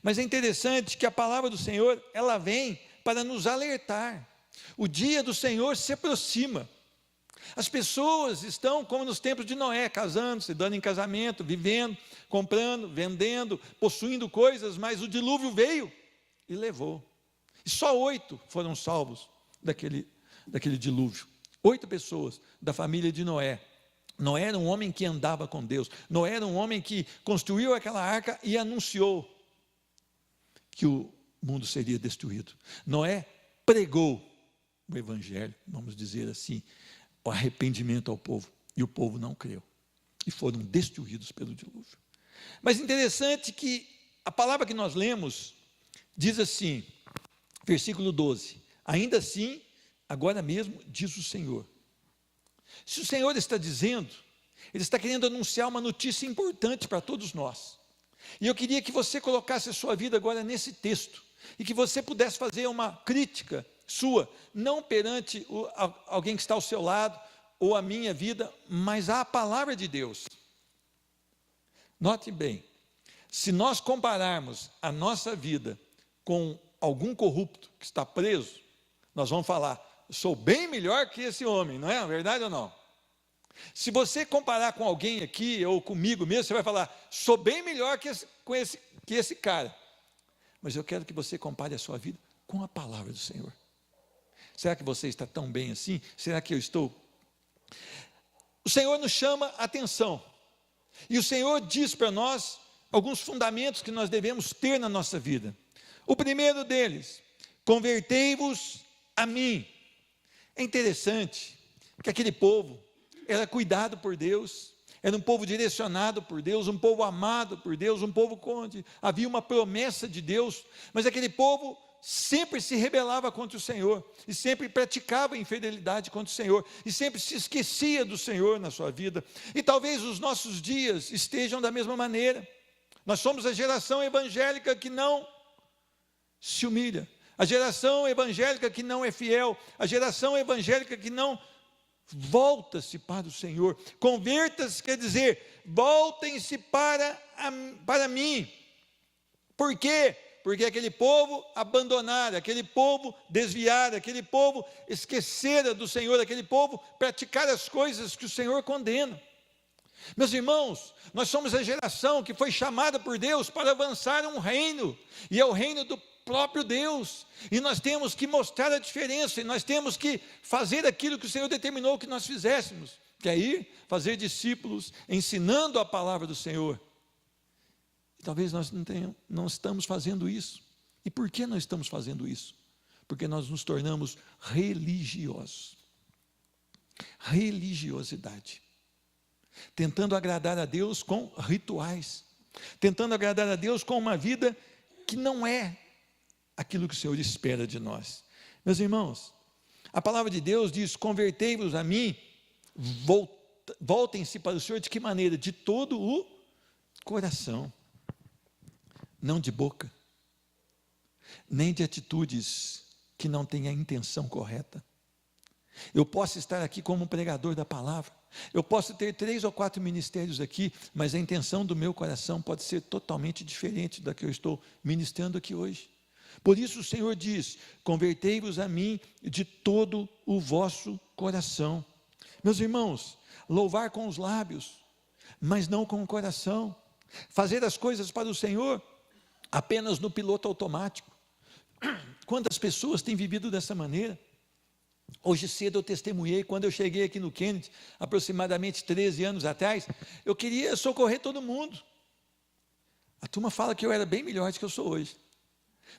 Mas é interessante que a palavra do Senhor, ela vem para nos alertar. O dia do Senhor se aproxima. As pessoas estão como nos tempos de Noé, casando, se dando em casamento, vivendo, comprando, vendendo, possuindo coisas, mas o dilúvio veio e levou. E só 8 foram salvos daquele dilúvio. 8 pessoas da família de Noé. Noé era um homem que andava com Deus. Noé era um homem que construiu aquela arca e anunciou que o mundo seria destruído. Noé pregou o evangelho, vamos dizer assim, o arrependimento ao povo, e o povo não creu, e foram destruídos pelo dilúvio. Mas interessante que a palavra que nós lemos diz assim, versículo 12, ainda assim, agora mesmo, diz o Senhor. Se o Senhor está dizendo, Ele está querendo anunciar uma notícia importante para todos nós, e eu queria que você colocasse a sua vida agora nesse texto, e que você pudesse fazer uma crítica sua, não perante alguém que está ao seu lado, ou a minha vida, mas à palavra de Deus. Note bem, se nós compararmos a nossa vida com algum corrupto que está preso, nós vamos falar, sou bem melhor que esse homem, não é verdade ou não? Se você comparar com alguém aqui, ou comigo mesmo, você vai falar, sou bem melhor que esse cara. Mas eu quero que você compare a sua vida com a palavra do Senhor. Será que você está tão bem assim? Será que eu estou? O Senhor nos chama a atenção. E o Senhor diz para nós alguns fundamentos que nós devemos ter na nossa vida. O primeiro deles, convertei-vos a mim. É interessante que aquele povo era cuidado por Deus, era um povo direcionado por Deus, um povo amado por Deus, um povo onde havia uma promessa de Deus, mas aquele povo sempre se rebelava contra o Senhor, e sempre praticava infidelidade contra o Senhor, e sempre se esquecia do Senhor na sua vida, e talvez os nossos dias estejam da mesma maneira. Nós somos a geração evangélica que não se humilha, a geração evangélica que não é fiel, a geração evangélica que não volta-se para o Senhor. Converta-se quer dizer, voltem-se para mim. Por quê? Porque aquele povo abandonara, aquele povo desviara, aquele povo esquecera do Senhor, aquele povo praticar as coisas que o Senhor condena. Meus irmãos, nós somos a geração que foi chamada por Deus para avançar um reino, e é o reino do próprio Deus, e nós temos que mostrar a diferença, e nós temos que fazer aquilo que o Senhor determinou que nós fizéssemos, que é ir fazer discípulos, ensinando a palavra do Senhor. E talvez nós não estamos fazendo isso. E por que não estamos fazendo isso? Porque nós nos tornamos religiosos. Religiosidade. Tentando agradar a Deus com rituais, tentando agradar a Deus com uma vida que não é aquilo que o Senhor espera de nós. Meus irmãos, a palavra de Deus diz, convertei-vos a mim, voltem-se para o Senhor, de que maneira? De todo o coração, não de boca, nem de atitudes que não tenham a intenção correta. Eu posso estar aqui como um pregador da palavra, eu posso ter 3 ou 4 ministérios aqui, mas a intenção do meu coração pode ser totalmente diferente da que eu estou ministrando aqui hoje. Por isso o Senhor diz, convertei-vos a mim de todo o vosso coração. Meus irmãos, louvar com os lábios, mas não com o coração, fazer as coisas para o Senhor, apenas no piloto automático. Quantas pessoas têm vivido dessa maneira? Hoje cedo eu testemunhei, quando eu cheguei aqui no Kennedy, aproximadamente 13 anos atrás, eu queria socorrer todo mundo. A turma fala que eu era bem melhor do que eu sou hoje.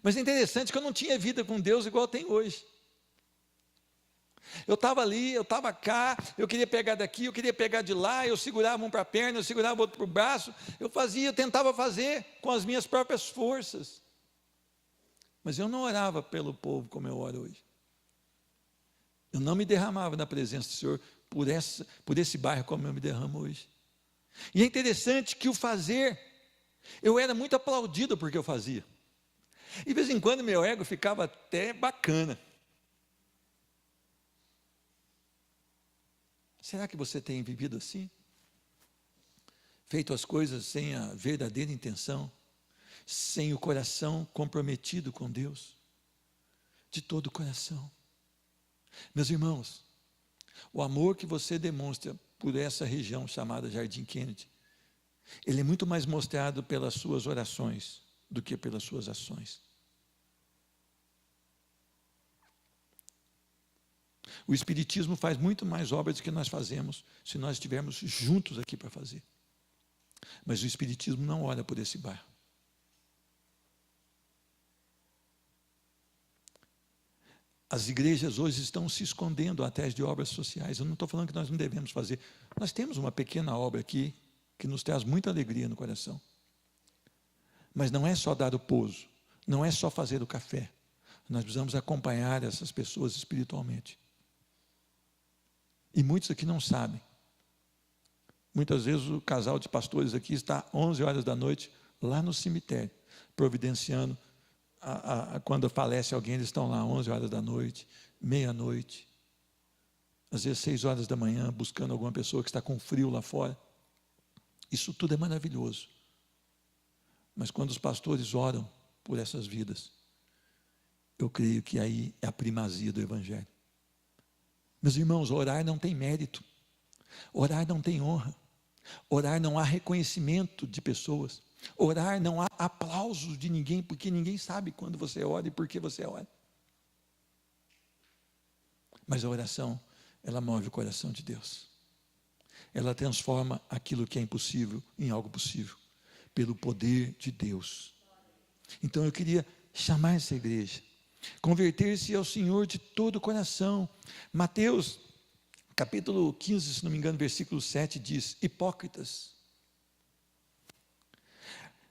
Mas é interessante que eu não tinha vida com Deus igual eu tenho hoje. Eu estava ali, eu estava cá, eu queria pegar daqui, eu queria pegar de lá, eu segurava um para a perna, eu segurava outro para o braço, eu tentava fazer com as minhas próprias forças. Mas eu não orava pelo povo como eu oro hoje. Eu não me derramava na presença do Senhor por esse bairro como eu me derramo hoje. E é interessante que o fazer, eu era muito aplaudido porque eu fazia. E de vez em quando meu ego ficava até bacana. Será que você tem vivido assim? Feito as coisas sem a verdadeira intenção, sem o coração comprometido com Deus, de todo o coração. Meus irmãos, O amor que você demonstra por essa região chamada Jardim Kennedy, ele é muito mais mostrado pelas suas orações do que pelas suas ações. O Espiritismo faz muito mais obras do que nós fazemos se nós estivermos juntos aqui para fazer. Mas o Espiritismo não ora por esse bairro. As igrejas hoje estão se escondendo atrás de obras sociais. Eu não estou falando que nós não devemos fazer. Nós temos uma pequena obra aqui que nos traz muita alegria no coração. Mas não é só dar o pouso, não é só fazer o café. Nós precisamos acompanhar essas pessoas espiritualmente. E muitos aqui não sabem. Muitas vezes o casal de pastores aqui está 11 horas da noite lá no cemitério, providenciando. Quando falece alguém, eles estão lá 11 horas da noite, meia-noite, às vezes 6 horas da manhã, buscando alguma pessoa que está com frio lá fora. Isso tudo é maravilhoso. Mas quando os pastores oram por essas vidas, eu creio que aí é a primazia do Evangelho. Meus irmãos, orar não tem mérito, orar não tem honra, orar não há reconhecimento de pessoas, orar não há aplausos de ninguém, porque ninguém sabe quando você ora e por que você ora. Mas a oração, ela move o coração de Deus. Ela transforma aquilo que é impossível em algo possível, pelo poder de Deus. Então eu queria chamar essa igreja, converter-se ao Senhor de todo o coração. Mateus, capítulo 15, se não me engano, versículo 7, diz: hipócritas,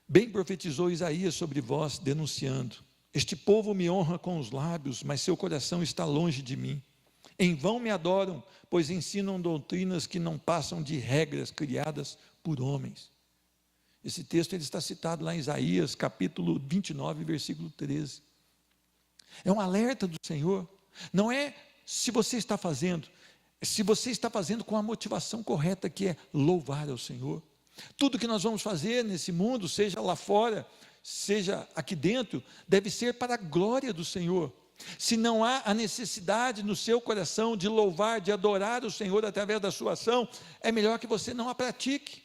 bem profetizou Isaías sobre vós, denunciando: este povo me honra com os lábios, mas seu coração está longe de mim. Em vão me adoram, pois ensinam doutrinas que não passam de regras criadas por homens. Esse texto ele está citado lá em Isaías, capítulo 29, versículo 13. É um alerta do Senhor. Não é se você está fazendo, se você está fazendo com a motivação correta, que é louvar ao Senhor. Tudo que nós vamos fazer nesse mundo, seja lá fora, seja aqui dentro, deve ser para a glória do Senhor. Se não há a necessidade no seu coração de louvar, de adorar o Senhor através da sua ação, é melhor que você não a pratique.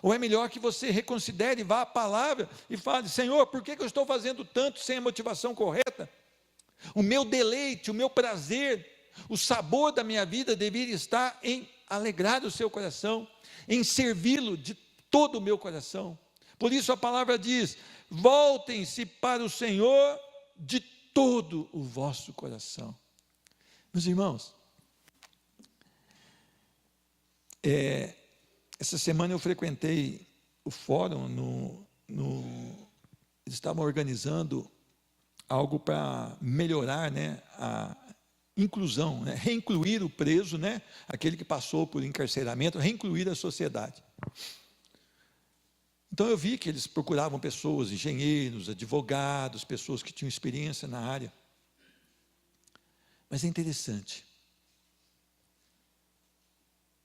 Ou é melhor que você reconsidere, vá à palavra e fale: Senhor, por que eu estou fazendo tanto sem a motivação correta? O meu deleite, o meu prazer, o sabor da minha vida deveria estar em alegrar o seu coração, em servi-lo de todo o meu coração. Por isso a palavra diz: voltem-se para o Senhor de todo o vosso coração. Meus irmãos, essa semana eu frequentei o fórum, eles estavam organizando algo para melhorar, a inclusão, reincluir o preso, aquele que passou por encarceramento, reincluir a sociedade. Então eu vi que eles procuravam pessoas, engenheiros, advogados, pessoas que tinham experiência na área. Mas é interessante,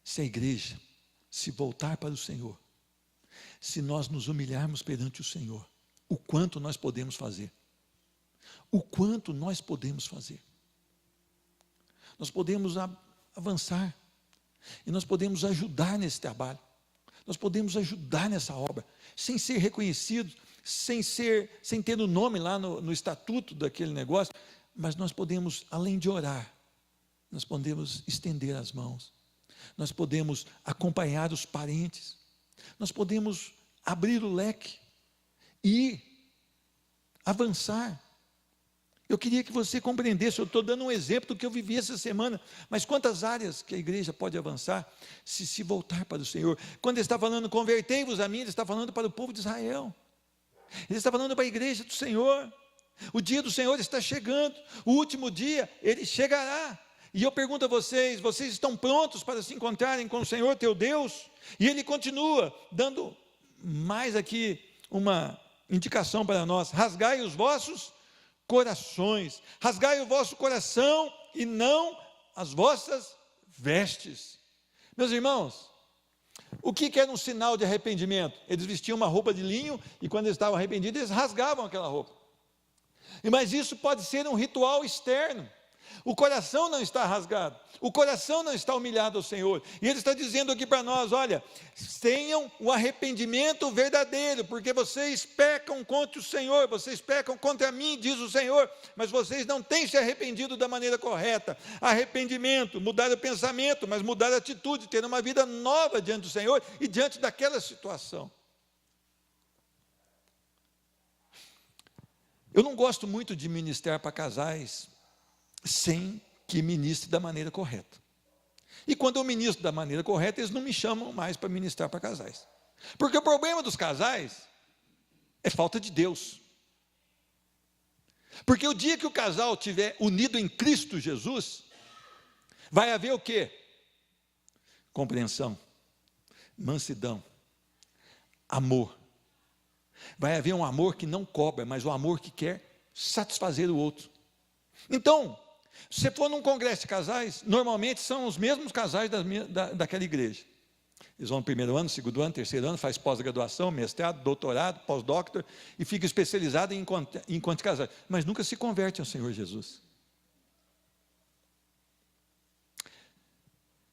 se a igreja se voltar para o Senhor, se nós nos humilharmos perante o Senhor, o quanto nós podemos fazer. O quanto nós podemos fazer. Nós podemos avançar, e nós podemos ajudar nesse trabalho, nós podemos ajudar nessa obra, sem ser reconhecidos, sem ter o nome lá no estatuto daquele negócio, mas nós podemos, além de orar, nós podemos estender as mãos, nós podemos acompanhar os parentes, nós podemos abrir o leque e avançar. Eu queria que você compreendesse, eu estou dando um exemplo do que eu vivi essa semana, mas quantas áreas que a igreja pode avançar se voltar para o Senhor. Quando ele está falando, convertei-vos a mim, ele está falando para o povo de Israel, ele está falando para a igreja do Senhor. O dia do Senhor está chegando, o último dia, ele chegará, e eu pergunto a vocês, vocês estão prontos para se encontrarem com o Senhor teu Deus? E ele continua, dando mais aqui uma indicação para nós: rasgai os vossos corações, rasgai o vosso coração e não as vossas vestes. Meus irmãos, o que era um sinal de arrependimento? Eles vestiam uma roupa de linho e quando eles estavam arrependidos, eles rasgavam aquela roupa. Mas isso pode ser um ritual externo, O coração não está rasgado, o coração não está humilhado ao Senhor. E Ele está dizendo aqui para nós: olha, tenham o arrependimento verdadeiro, porque vocês pecam contra o Senhor, vocês pecam contra mim, diz o Senhor, mas vocês não têm se arrependido da maneira correta. Arrependimento, mudar o pensamento, mas mudar a atitude, ter uma vida nova diante do Senhor e diante daquela situação. Eu não gosto muito de ministrar para casais sem que ministre da maneira correta. E quando eu ministro da maneira correta, eles não me chamam mais para ministrar para casais. Porque o problema dos casais é falta de Deus. Porque o dia que o casal estiver unido em Cristo Jesus, vai haver o quê? Compreensão, mansidão, amor. Vai haver um amor que não cobra, mas um amor que quer satisfazer o outro. Então, se você for num congresso de casais, normalmente são os mesmos casais daquela igreja. Eles vão no primeiro ano, segundo ano, terceiro ano, faz pós-graduação, mestrado, doutorado, pós-doctor, e fica especializado em encontro de casais, mas nunca se converte ao Senhor Jesus.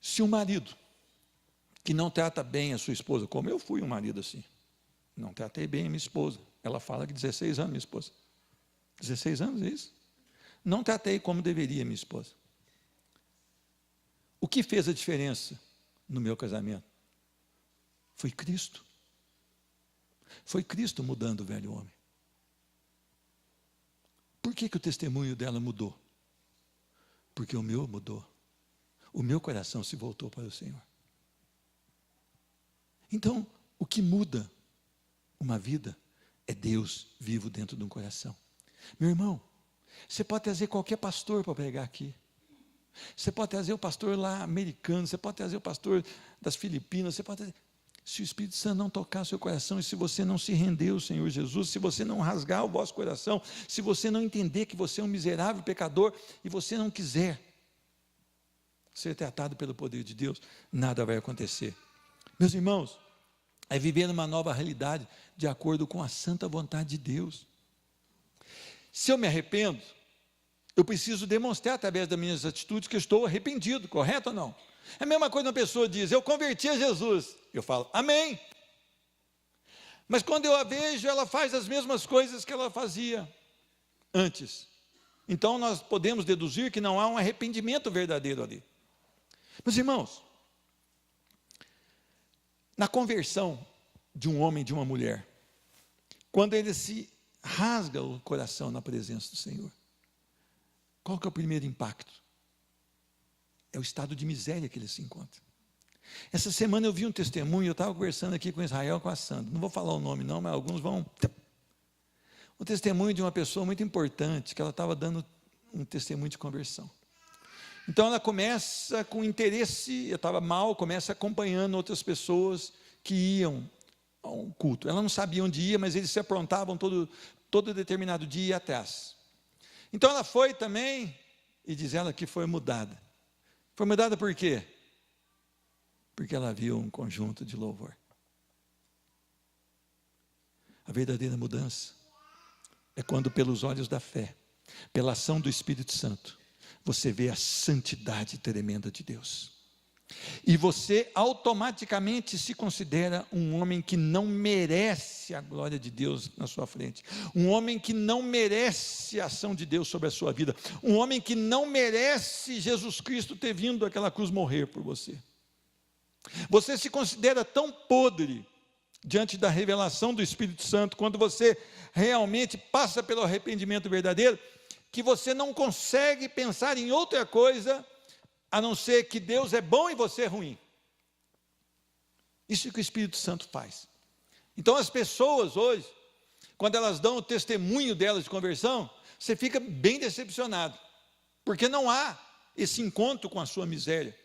Se um marido que não trata bem a sua esposa, como eu fui um marido assim, não tratei bem a minha esposa, ela fala que 16 anos, minha esposa, 16 anos, é isso? Não tratei como deveria minha esposa. O que fez a diferença no meu casamento? Foi Cristo. Foi Cristo mudando o velho homem. Por que o testemunho dela mudou? Porque o meu mudou. O meu coração se voltou para o Senhor. Então, o que muda uma vida é Deus vivo dentro de um coração. Meu irmão, você pode trazer qualquer pastor para pregar aqui. Você pode trazer o pastor lá americano, você pode trazer o pastor das Filipinas, você pode trazer. Se o Espírito Santo não tocar o seu coração, e se você não se render ao Senhor Jesus, se você não rasgar o vosso coração, se você não entender que você é um miserável pecador, e você não quiser ser tratado pelo poder de Deus, nada vai acontecer. Meus irmãos, é viver numa nova realidade, de acordo com a santa vontade de Deus. Se eu me arrependo, eu preciso demonstrar através das minhas atitudes que eu estou arrependido, correto ou não? É a mesma coisa uma pessoa diz: eu converti a Jesus. Eu falo, amém. Mas quando eu a vejo, ela faz as mesmas coisas que ela fazia antes. Então nós podemos deduzir que não há um arrependimento verdadeiro ali. Meus irmãos, na conversão de um homem e de uma mulher, quando ele se rasga o coração na presença do Senhor, qual que é o primeiro impacto? É o estado de miséria que ele se encontra. Essa semana eu vi um testemunho, eu estava conversando aqui com Israel, com a Sandra, não vou falar o nome não, mas alguns vão. Um testemunho de uma pessoa muito importante, que ela estava dando um testemunho de conversão. Então ela começa com interesse, eu estava mal, começa acompanhando outras pessoas que iam a um culto. Ela não sabia onde ia, mas eles se aprontavam todo determinado dia e ia atrás. Então ela foi também, e diz ela que foi mudada. Foi mudada por quê? Porque ela viu um conjunto de louvor. A verdadeira mudança é quando, pelos olhos da fé, pela ação do Espírito Santo, você vê a santidade tremenda de Deus. E você automaticamente se considera um homem que não merece a glória de Deus na sua frente. Um homem que não merece a ação de Deus sobre a sua vida. Um homem que não merece Jesus Cristo ter vindo àquela cruz morrer por você. Você se considera tão podre diante da revelação do Espírito Santo, quando você realmente passa pelo arrependimento verdadeiro, que você não consegue pensar em outra coisa a não ser que Deus é bom e você é ruim. Isso que o Espírito Santo faz. Então as pessoas hoje, quando elas dão o testemunho delas de conversão, você fica bem decepcionado, porque não há esse encontro com a sua miséria,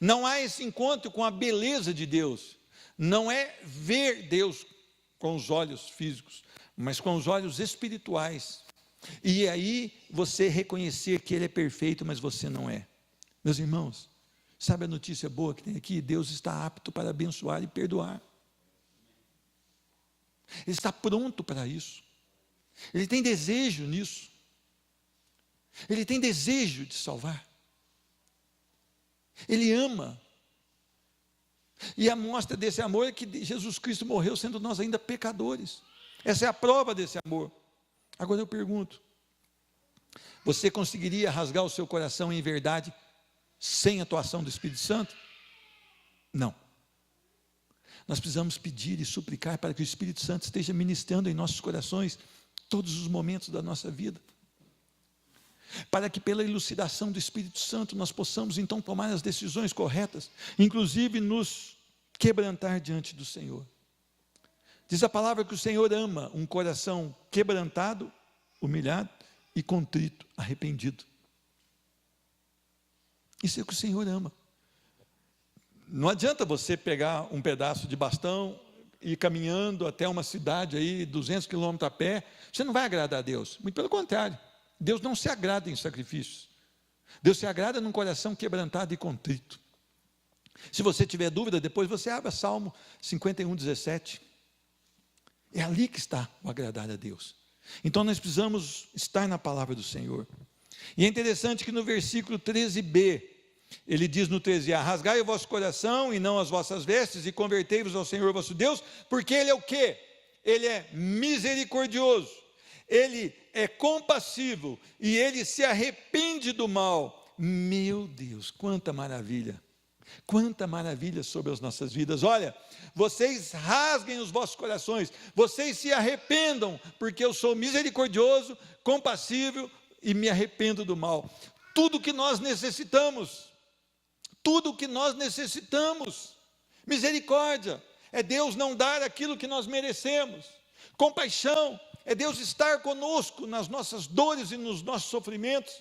não há esse encontro com a beleza de Deus, não é ver Deus com os olhos físicos, mas com os olhos espirituais, e aí você reconhecer que Ele é perfeito, mas você não é. Meus irmãos, sabe a notícia boa que tem aqui? Deus está apto para abençoar e perdoar. Ele está pronto para isso. Ele tem desejo nisso. Ele tem desejo de salvar. Ele ama. E a mostra desse amor é que Jesus Cristo morreu sendo nós ainda pecadores. Essa é a prova desse amor. Agora eu pergunto, você conseguiria rasgar o seu coração em verdade sem a atuação do Espírito Santo? Não. Nós precisamos pedir e suplicar para que o Espírito Santo esteja ministrando em nossos corações todos os momentos da nossa vida, para que pela elucidação do Espírito Santo nós possamos então tomar as decisões corretas, inclusive nos quebrantar diante do Senhor. Diz a palavra que o Senhor ama um coração quebrantado, humilhado e contrito, arrependido. Isso é o que o Senhor ama. Não adianta você pegar um pedaço de bastão e ir caminhando até uma cidade aí, 200 quilômetros a pé, você não vai agradar a Deus. Muito pelo contrário, Deus não se agrada em sacrifícios. Deus se agrada num coração quebrantado e contrito. Se você tiver dúvida, depois você abre Salmo 51, 17. É ali que está o agradar a Deus. Então nós precisamos estar na palavra do Senhor. E é interessante que no versículo 13b, ele diz no 13a, rasgai o vosso coração e não as vossas vestes, e convertei-vos ao Senhor vosso Deus, porque Ele é o quê? Ele é misericordioso, Ele é compassivo, e Ele se arrepende do mal. Meu Deus, quanta maravilha sobre as nossas vidas. Olha, vocês rasguem os vossos corações, vocês se arrependam, porque eu sou misericordioso, compassivo, e me arrependo do mal. Tudo que nós necessitamos, misericórdia, é Deus não dar aquilo que nós merecemos, compaixão, é Deus estar conosco nas nossas dores e nos nossos sofrimentos,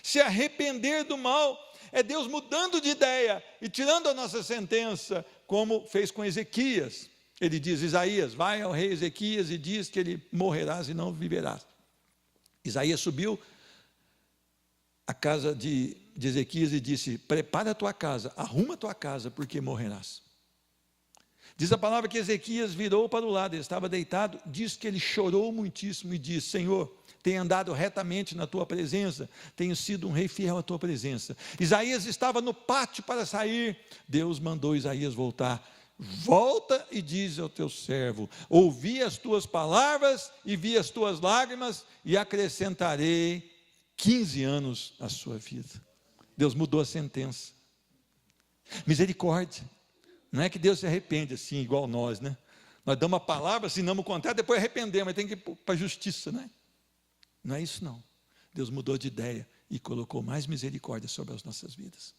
se arrepender do mal, é Deus mudando de ideia e tirando a nossa sentença, como fez com Ezequias. Ele diz, Isaías, vai ao rei Ezequias e diz que ele morrerás e não viverás. Isaías subiu à casa de Ezequias e disse, prepara a tua casa, arruma a tua casa, porque morrerás. Diz a palavra que Ezequias virou para o lado, ele estava deitado, diz que ele chorou muitíssimo e disse, Senhor, tenho andado retamente na tua presença, tenho sido um rei fiel à tua presença. Isaías estava no pátio para sair, Deus mandou Isaías voltar. Volta e diz ao teu servo, ouvi as tuas palavras e vi as tuas lágrimas e acrescentarei 15 anos à sua vida. Deus mudou a sentença. Misericórdia. Não é que Deus se arrepende assim, igual nós, né? Nós damos a palavra, assinamos o contrato, depois arrependemos, mas tem que ir para a justiça, né? Não é isso não. Deus mudou de ideia e colocou mais misericórdia sobre as nossas vidas.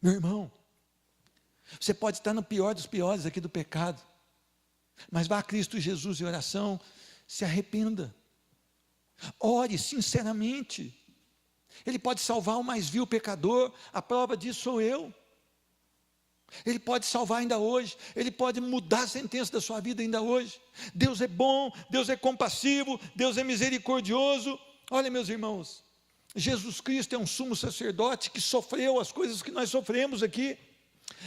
Meu irmão, você pode estar no pior dos piores aqui do pecado, mas vá a Cristo Jesus em oração, se arrependa, ore sinceramente. Ele pode salvar o mais vil pecador, a prova disso sou eu. Ele pode salvar ainda hoje, Ele pode mudar a sentença da sua vida ainda hoje. Deus é bom, Deus é compassivo, Deus é misericordioso. Olha, meus irmãos, Jesus Cristo é um sumo sacerdote que sofreu as coisas que nós sofremos aqui.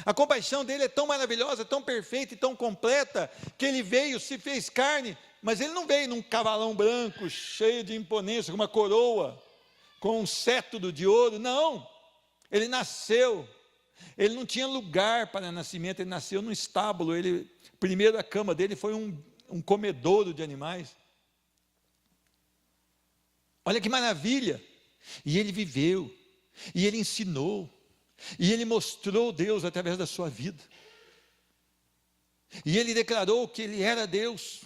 A compaixão dele é tão maravilhosa, tão perfeita e tão completa, que ele veio, se fez carne, mas ele não veio num cavalão branco, cheio de imponência, com uma coroa, com um cetro de ouro, não, ele nasceu, ele não tinha lugar para nascimento, ele nasceu num estábulo, primeiro a cama dele foi um comedouro de animais, olha que maravilha, e ele viveu, e ele ensinou, e ele mostrou Deus através da sua vida, e ele declarou que ele era Deus,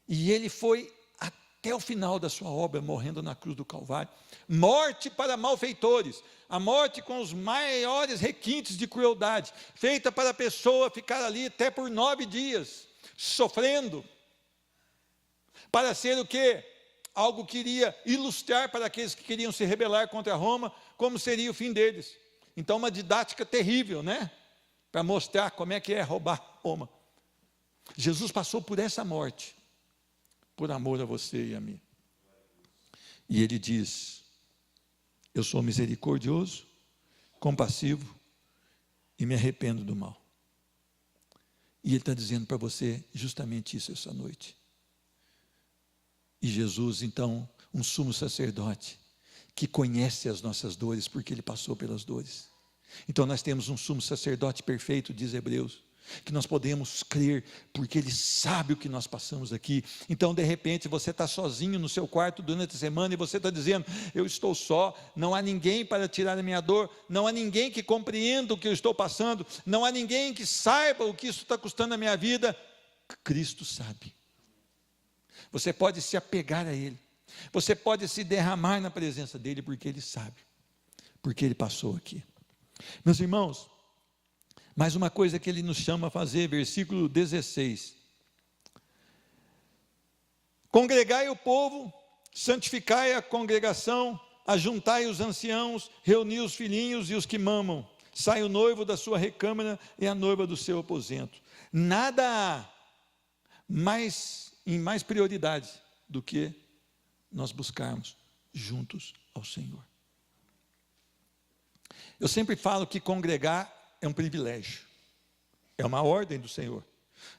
e ele foi até o final da sua obra, morrendo na cruz do Calvário, morte para malfeitores, a morte com os maiores requintes de crueldade, feita para a pessoa ficar ali até por 9 dias, sofrendo, para ser o quê? Algo que iria ilustrar para aqueles que queriam se rebelar contra Roma, como seria o fim deles. Então uma didática terrível, né? Para mostrar como é que é roubar Roma. Jesus passou por essa morte, por amor a você e a mim. E ele diz, eu sou misericordioso, compassivo e me arrependo do mal. E ele está dizendo para você justamente isso essa noite. E Jesus, então, um sumo sacerdote, que conhece as nossas dores, porque ele passou pelas dores. Então nós temos um sumo sacerdote perfeito, diz Hebreus, que nós podemos crer, porque ele sabe o que nós passamos aqui. Então de repente você está sozinho no seu quarto durante a semana, e você está dizendo, eu estou só, não há ninguém para tirar a minha dor, não há ninguém que compreenda o que eu estou passando, não há ninguém que saiba o que isso está custando a minha vida. Cristo sabe. Você pode se apegar a Ele, você pode se derramar na presença dEle, porque Ele sabe, porque Ele passou aqui. Meus irmãos, mais uma coisa que Ele nos chama a fazer, versículo 16: congregai o povo, santificai a congregação, ajuntai os anciãos, reuni os filhinhos e os que mamam, sai o noivo da sua recâmara e a noiva do seu aposento. Nada há em mais prioridade do que nós buscarmos juntos ao Senhor. Eu sempre falo que congregar é um privilégio, é uma ordem do Senhor.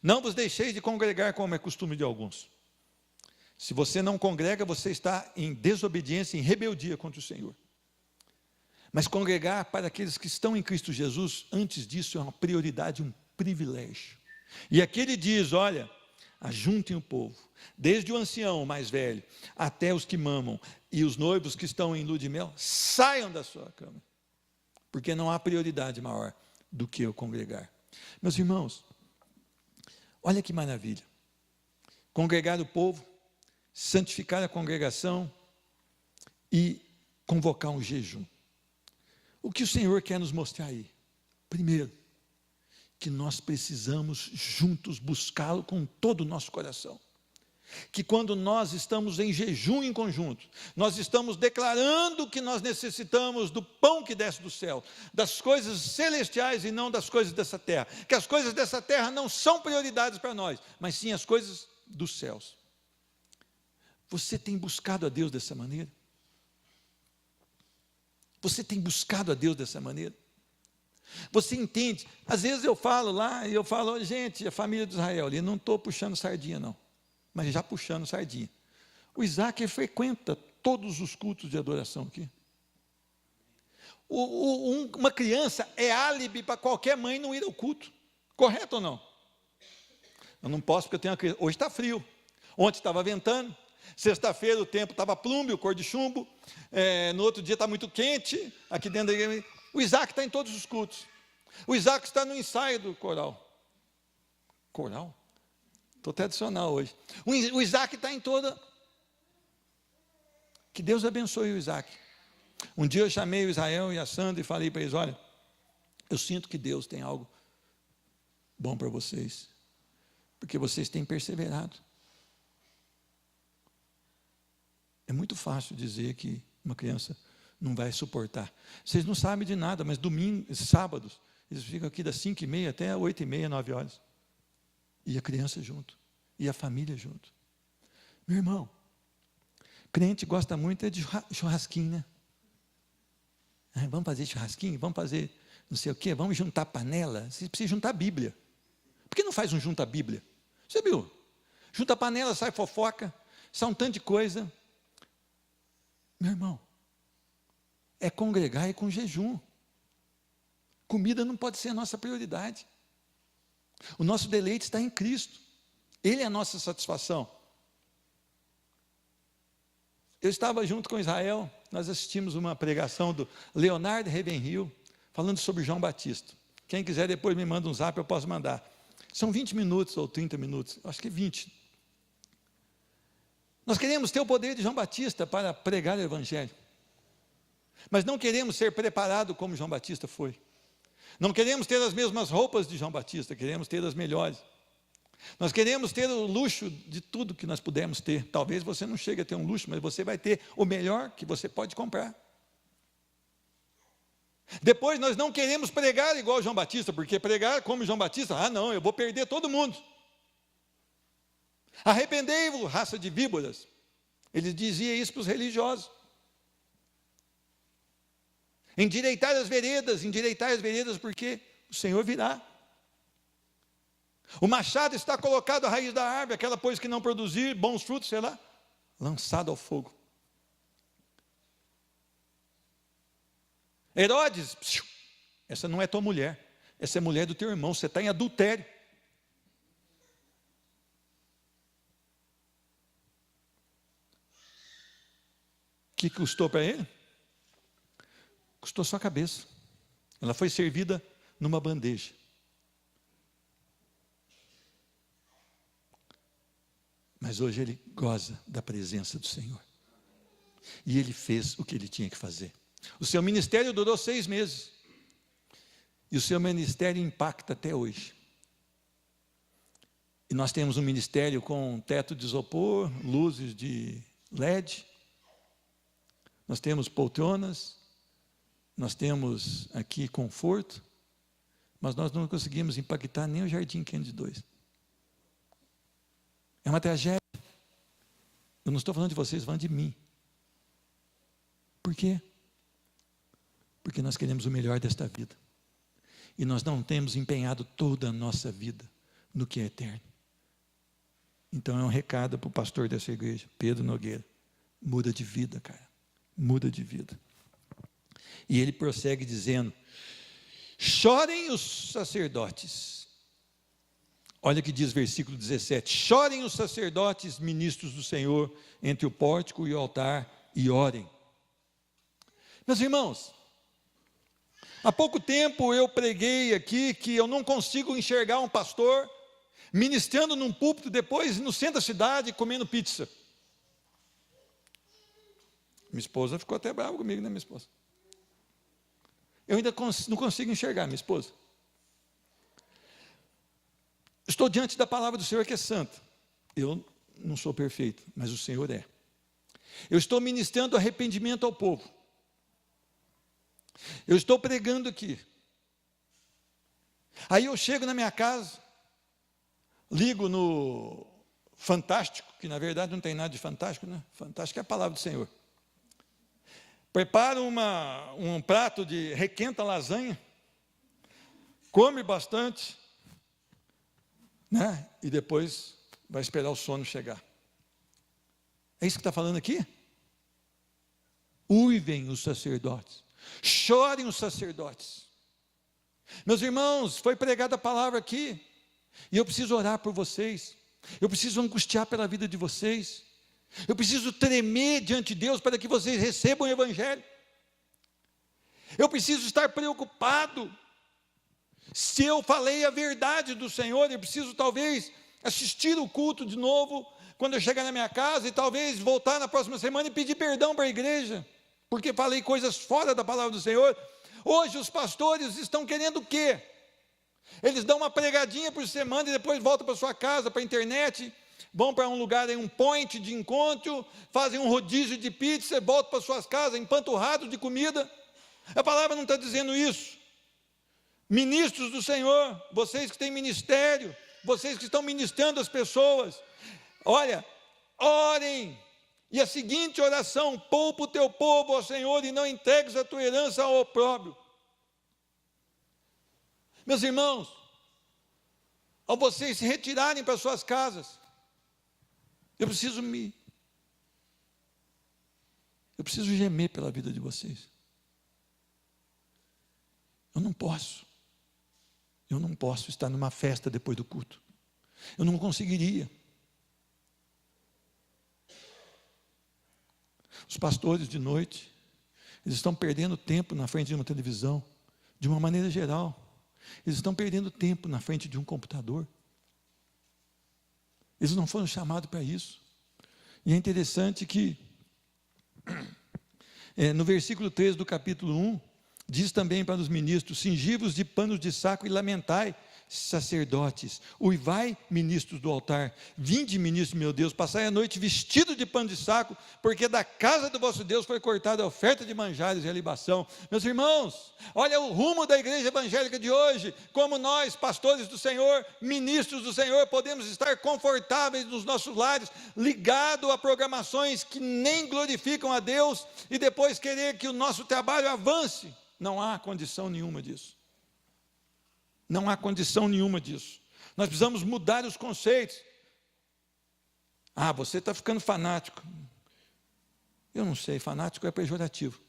Não vos deixeis de congregar, como é costume de alguns. Se você não congrega, você está em desobediência, em rebeldia contra o Senhor. Mas congregar para aqueles que estão em Cristo Jesus, antes disso é uma prioridade, um privilégio. E aqui ele diz, olha, ajuntem o povo, desde o ancião, o mais velho, até os que mamam, e os noivos que estão em lua de mel, saiam da sua cama, porque não há prioridade maior do que eu congregar. Meus irmãos, olha que maravilha, congregar o povo, santificar a congregação e convocar um jejum. O que o Senhor quer nos mostrar aí? Primeiro, que nós precisamos juntos buscá-lo com todo o nosso coração. Que quando nós estamos em jejum em conjunto, nós estamos declarando que nós necessitamos do pão que desce do céu, das coisas celestiais e não das coisas dessa terra. Que as coisas dessa terra não são prioridades para nós, mas sim as coisas dos céus. Você tem buscado a Deus dessa maneira? Você tem buscado a Deus dessa maneira? Você entende? Às vezes eu falo lá, e eu falo, gente, a família de Israel, ali, não estou puxando sardinha não, mas já puxando sardinha. O Isaac frequenta todos os cultos de adoração aqui. Uma criança é álibi para qualquer mãe não ir ao culto, correto ou não? Eu não posso porque eu tenho uma criança. Hoje está frio, ontem estava ventando, sexta-feira o tempo estava plúmbio, cor de chumbo, no outro dia está muito quente, aqui dentro da igreja. O Isaac está em todos os cultos. O Isaac está no ensaio do coral. Coral? Estou tradicional hoje. O Isaac está em toda. Que Deus abençoe o Isaac. Um dia eu chamei o Israel e a Sandra e falei para eles, olha, eu sinto que Deus tem algo bom para vocês, porque vocês têm perseverado. É muito fácil dizer que uma criança não vai suportar. Vocês não sabem de nada, mas domingo, sábados, eles ficam aqui das 5h30 até 8h30, 9 horas. E a criança junto, e a família junto. Meu irmão, crente gosta muito de churrasquinho, né? Vamos fazer churrasquinho, vamos fazer não sei o quê, vamos juntar panela. Você precisa juntar a Bíblia. Por que não faz um junta a Bíblia? Você viu? Junta a panela, sai fofoca, sai um tanto de coisa. Meu irmão, é congregar e com jejum. Comida não pode ser a nossa prioridade. O nosso deleite está em Cristo. Ele é a nossa satisfação. Eu estava junto com Israel, nós assistimos uma pregação do Leonardo Ravenhill, falando sobre João Batista. Quem quiser depois me manda um zap, eu posso mandar. São 20 minutos ou 30 minutos, acho que 20. Nós queremos ter o poder de João Batista para pregar o Evangelho. Mas não queremos ser preparados como João Batista foi. Não queremos ter as mesmas roupas de João Batista, queremos ter as melhores. Nós queremos ter o luxo de tudo que nós pudermos ter. Talvez você não chegue a ter um luxo, mas você vai ter o melhor que você pode comprar. Depois nós não queremos pregar igual João Batista, porque pregar como João Batista, não, eu vou perder todo mundo. Arrependei-vos, raça de víboras. Ele dizia isso para os religiosos. Endireitai as veredas, porque o Senhor virá. O machado está colocado à raiz da árvore, aquela pois que não produzir bons frutos, sei lá, lançado ao fogo. Herodes, essa não é tua mulher, essa é a mulher do teu irmão, você está em adultério. O que custou para ele? Custou sua cabeça. Ela foi servida numa bandeja. Mas hoje ele goza da presença do Senhor. E ele fez o que ele tinha que fazer. O seu ministério durou 6 meses. E o seu ministério impacta até hoje. E nós temos um ministério com teto de isopor, luzes de LED. Nós temos poltronas. Nós temos aqui conforto. Mas nós não conseguimos impactar nem o Jardim Kennedy 2. É uma tragédia. Eu não estou falando de vocês, estou falando de mim. Por quê? Porque nós queremos o melhor desta vida. E nós não temos empenhado toda a nossa vida no que é eterno. Então é um recado para o pastor dessa igreja, Pedro Nogueira. Muda de vida, cara. Muda de vida. E ele prossegue dizendo: chorem os sacerdotes. Olha o que diz versículo 17: chorem os sacerdotes, ministros do Senhor, entre o pórtico e o altar, e orem. Meus irmãos, há pouco tempo eu preguei aqui que eu não consigo enxergar um pastor ministrando num púlpito, depois no centro da cidade, comendo pizza. Minha esposa ficou até brava comigo, né, minha esposa? Eu ainda não consigo enxergar, minha esposa. Estou diante da palavra do Senhor que é santa. Eu não sou perfeito, mas o Senhor é. Eu estou ministrando arrependimento ao povo. Eu estou pregando aqui. Aí eu chego na minha casa, ligo no Fantástico, que na verdade não tem nada de fantástico, né? Fantástico é a palavra do Senhor. Preparo um prato de requenta lasanha, come bastante, né? E depois vai esperar o sono chegar. É isso que está falando aqui? Uivem os sacerdotes, chorem os sacerdotes. Meus irmãos, foi pregada a palavra aqui, e eu preciso orar por vocês, eu preciso angustiar pela vida de vocês, eu preciso tremer diante de Deus para que vocês recebam o Evangelho. Eu preciso estar preocupado. Se eu falei a verdade do Senhor, eu preciso talvez assistir o culto de novo, quando eu chegar na minha casa, e talvez voltar na próxima semana e pedir perdão para a igreja, porque falei coisas fora da palavra do Senhor. Hoje os pastores estão querendo o quê? Eles dão uma pregadinha por semana e depois voltam para sua casa, para a internet, vão para um lugar, um point de encontro, fazem um rodízio de pizza, voltam para suas casas, empanturrados de comida. A palavra não está dizendo isso. Ministros do Senhor, vocês que têm ministério, vocês que estão ministrando as pessoas, olha, orem. E a seguinte oração: poupa o teu povo, ó Senhor, e não entregues a tua herança ao opróbrio. Meus irmãos, ao vocês se retirarem para suas casas, eu preciso gemer pela vida de vocês. Eu não posso estar numa festa depois do culto. Eu não conseguiria. Os pastores de noite, eles estão perdendo tempo na frente de uma televisão, de uma maneira geral. Eles estão perdendo tempo na frente de um computador. Eles não foram chamados para isso. E é interessante que, no versículo 13 do capítulo 1, diz também para os ministros: cingivos de panos de saco e lamentai, sacerdotes, uivai, ministros do altar, vinde, ministros, meu Deus, passai a noite vestido de pano de saco, porque da casa do vosso Deus foi cortada a oferta de manjares e a libação. Meus irmãos, olha o rumo da igreja evangélica de hoje, como nós, pastores do Senhor, ministros do Senhor, podemos estar confortáveis nos nossos lares, ligados a programações que nem glorificam a Deus, e depois querer que o nosso trabalho avance. Não há condição nenhuma disso. Não há condição nenhuma disso. Nós precisamos mudar os conceitos. Ah, você está ficando fanático. Eu não sei, fanático é pejorativo.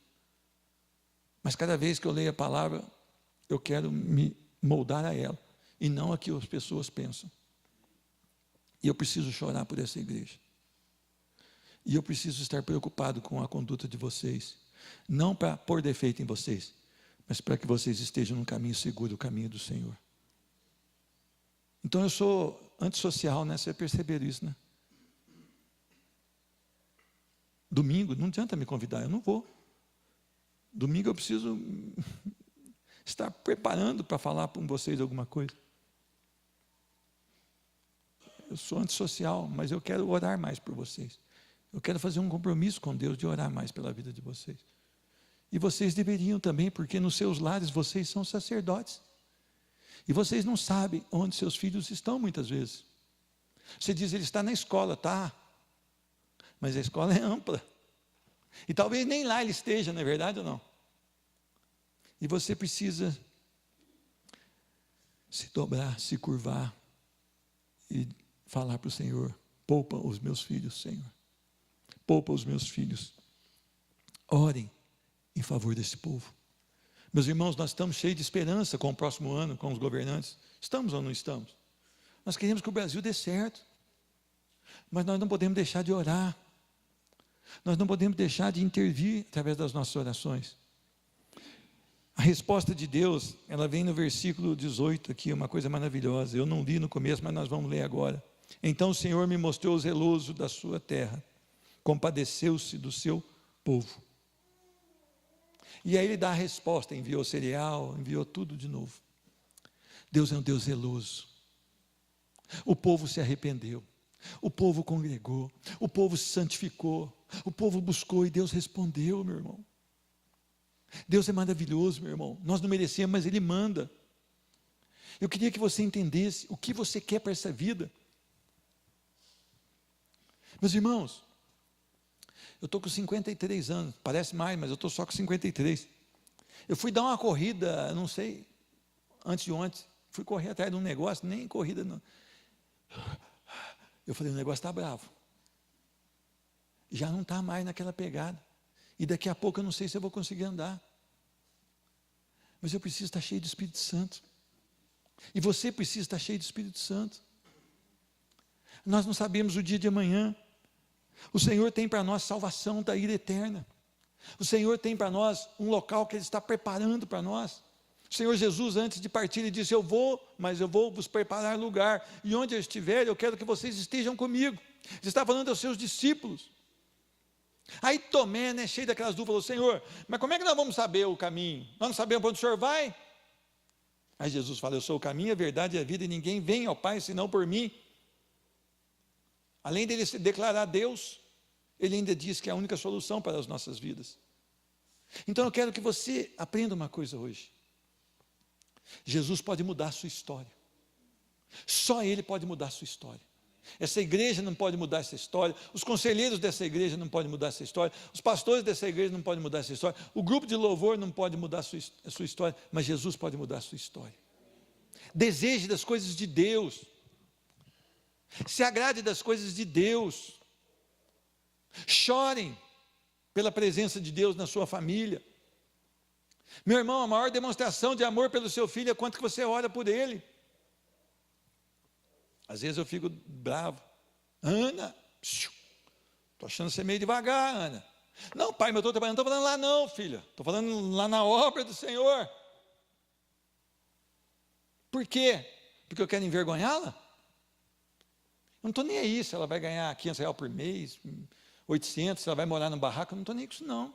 Mas cada vez que eu leio a palavra, eu quero me moldar a ela, e não a que as pessoas pensam. E eu preciso chorar por essa igreja. E eu preciso estar preocupado com a conduta de vocês. Não para pôr defeito em vocês, mas para que vocês estejam no caminho seguro, o caminho do Senhor. Então eu sou antissocial, né? Vocês perceberam isso, né? Domingo, não adianta me convidar, eu não vou. Domingo eu preciso estar preparando para falar com vocês alguma coisa. Eu sou antissocial, mas eu quero orar mais por vocês. Eu quero fazer um compromisso com Deus de orar mais pela vida de vocês. E vocês deveriam também, porque nos seus lares vocês são sacerdotes. E vocês não sabem onde seus filhos estão muitas vezes. Você diz, ele está na escola, tá? Mas a escola é ampla. E talvez nem lá ele esteja, não é verdade ou não? E você precisa se dobrar, se curvar e falar para o Senhor: poupa os meus filhos, Senhor. Poupa os meus filhos. Orem em favor desse povo. Meus irmãos, nós estamos cheios de esperança com o próximo ano, com os governantes. Estamos ou não estamos? Nós queremos que o Brasil dê certo. Mas nós não podemos deixar de orar. Nós não podemos deixar de intervir através das nossas orações. A resposta de Deus, ela vem no versículo 18 aqui, uma coisa maravilhosa. Eu não li no começo, mas nós vamos ler agora. Então o Senhor me mostrou o zeloso da sua terra, compadeceu-se do seu povo. E aí ele dá a resposta, enviou cereal, enviou tudo de novo. Deus é um Deus zeloso. O povo se arrependeu, o povo congregou, o povo se santificou, o povo buscou e Deus respondeu, meu irmão. Deus é maravilhoso, meu irmão. Nós não merecemos, mas Ele manda. Eu queria que você entendesse o que você quer para essa vida. Meus irmãos, eu estou com 53 anos, parece mais, mas eu estou só com 53. Eu fui dar uma corrida, não sei, antes de ontem, fui correr atrás de um negócio, nem corrida não. Eu falei, o negócio está bravo. Já não está mais naquela pegada. E daqui a pouco eu não sei se eu vou conseguir andar. Mas eu preciso estar cheio do Espírito Santo. E você precisa estar cheio do Espírito Santo. Nós não sabemos o dia de amanhã. O Senhor tem para nós salvação da ira eterna. O Senhor tem para nós um local que Ele está preparando para nós. O Senhor Jesus, antes de partir, Ele disse, eu vou, mas eu vou vos preparar lugar. E onde eu estiver, eu quero que vocês estejam comigo. Ele está falando aos seus discípulos. Aí Tomé, né, cheio daquelas dúvidas, falou, Senhor, mas como é que nós vamos saber o caminho? Nós não sabemos para onde o Senhor vai? Aí Jesus fala, eu sou o caminho, a verdade e a vida, e ninguém vem ao Pai senão por mim. Além dele se declarar Deus, ele ainda diz que é a única solução para as nossas vidas. Então eu quero que você aprenda uma coisa hoje. Jesus pode mudar a sua história. Só Ele pode mudar a sua história. Essa igreja não pode mudar essa história, os conselheiros dessa igreja não podem mudar essa história, os pastores dessa igreja não podem mudar essa história, o grupo de louvor não pode mudar a sua história, mas Jesus pode mudar a sua história. Deseje das coisas de Deus, se agrade das coisas de Deus, chorem pela presença de Deus na sua família. Meu irmão, a maior demonstração de amor pelo seu filho é quanto que você ora por ele. Às vezes eu fico bravo. Ana, estou achando você meio devagar, Ana. Não, pai, mas eu estou trabalhando, não estou falando lá não, filha. Estou falando lá na obra do Senhor. Por quê? Porque eu quero envergonhá-la? Eu não estou nem aí se ela vai ganhar R$500 por mês, 800, se ela vai morar no barraco, eu não estou nem com isso não.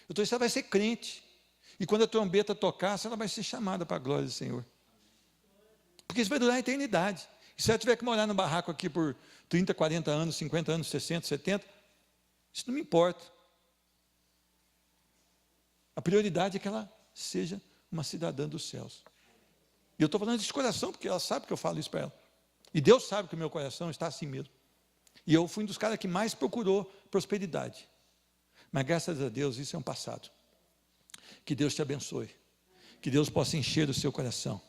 Eu estou se ela vai ser crente. E quando a trombeta tocar, ela vai ser chamada para a glória do Senhor. Porque isso vai durar a eternidade. E se ela tiver que morar no barraco aqui por 30, 40 anos, 50 anos, 60, 70, isso não me importa. A prioridade é que ela seja uma cidadã dos céus. E eu estou falando isso de coração, porque ela sabe que eu falo isso para ela. E Deus sabe que o meu coração está assim mesmo. E eu fui um dos caras que mais procurou prosperidade. Mas graças a Deus isso é um passado. Que Deus te abençoe. Que Deus possa encher o seu coração.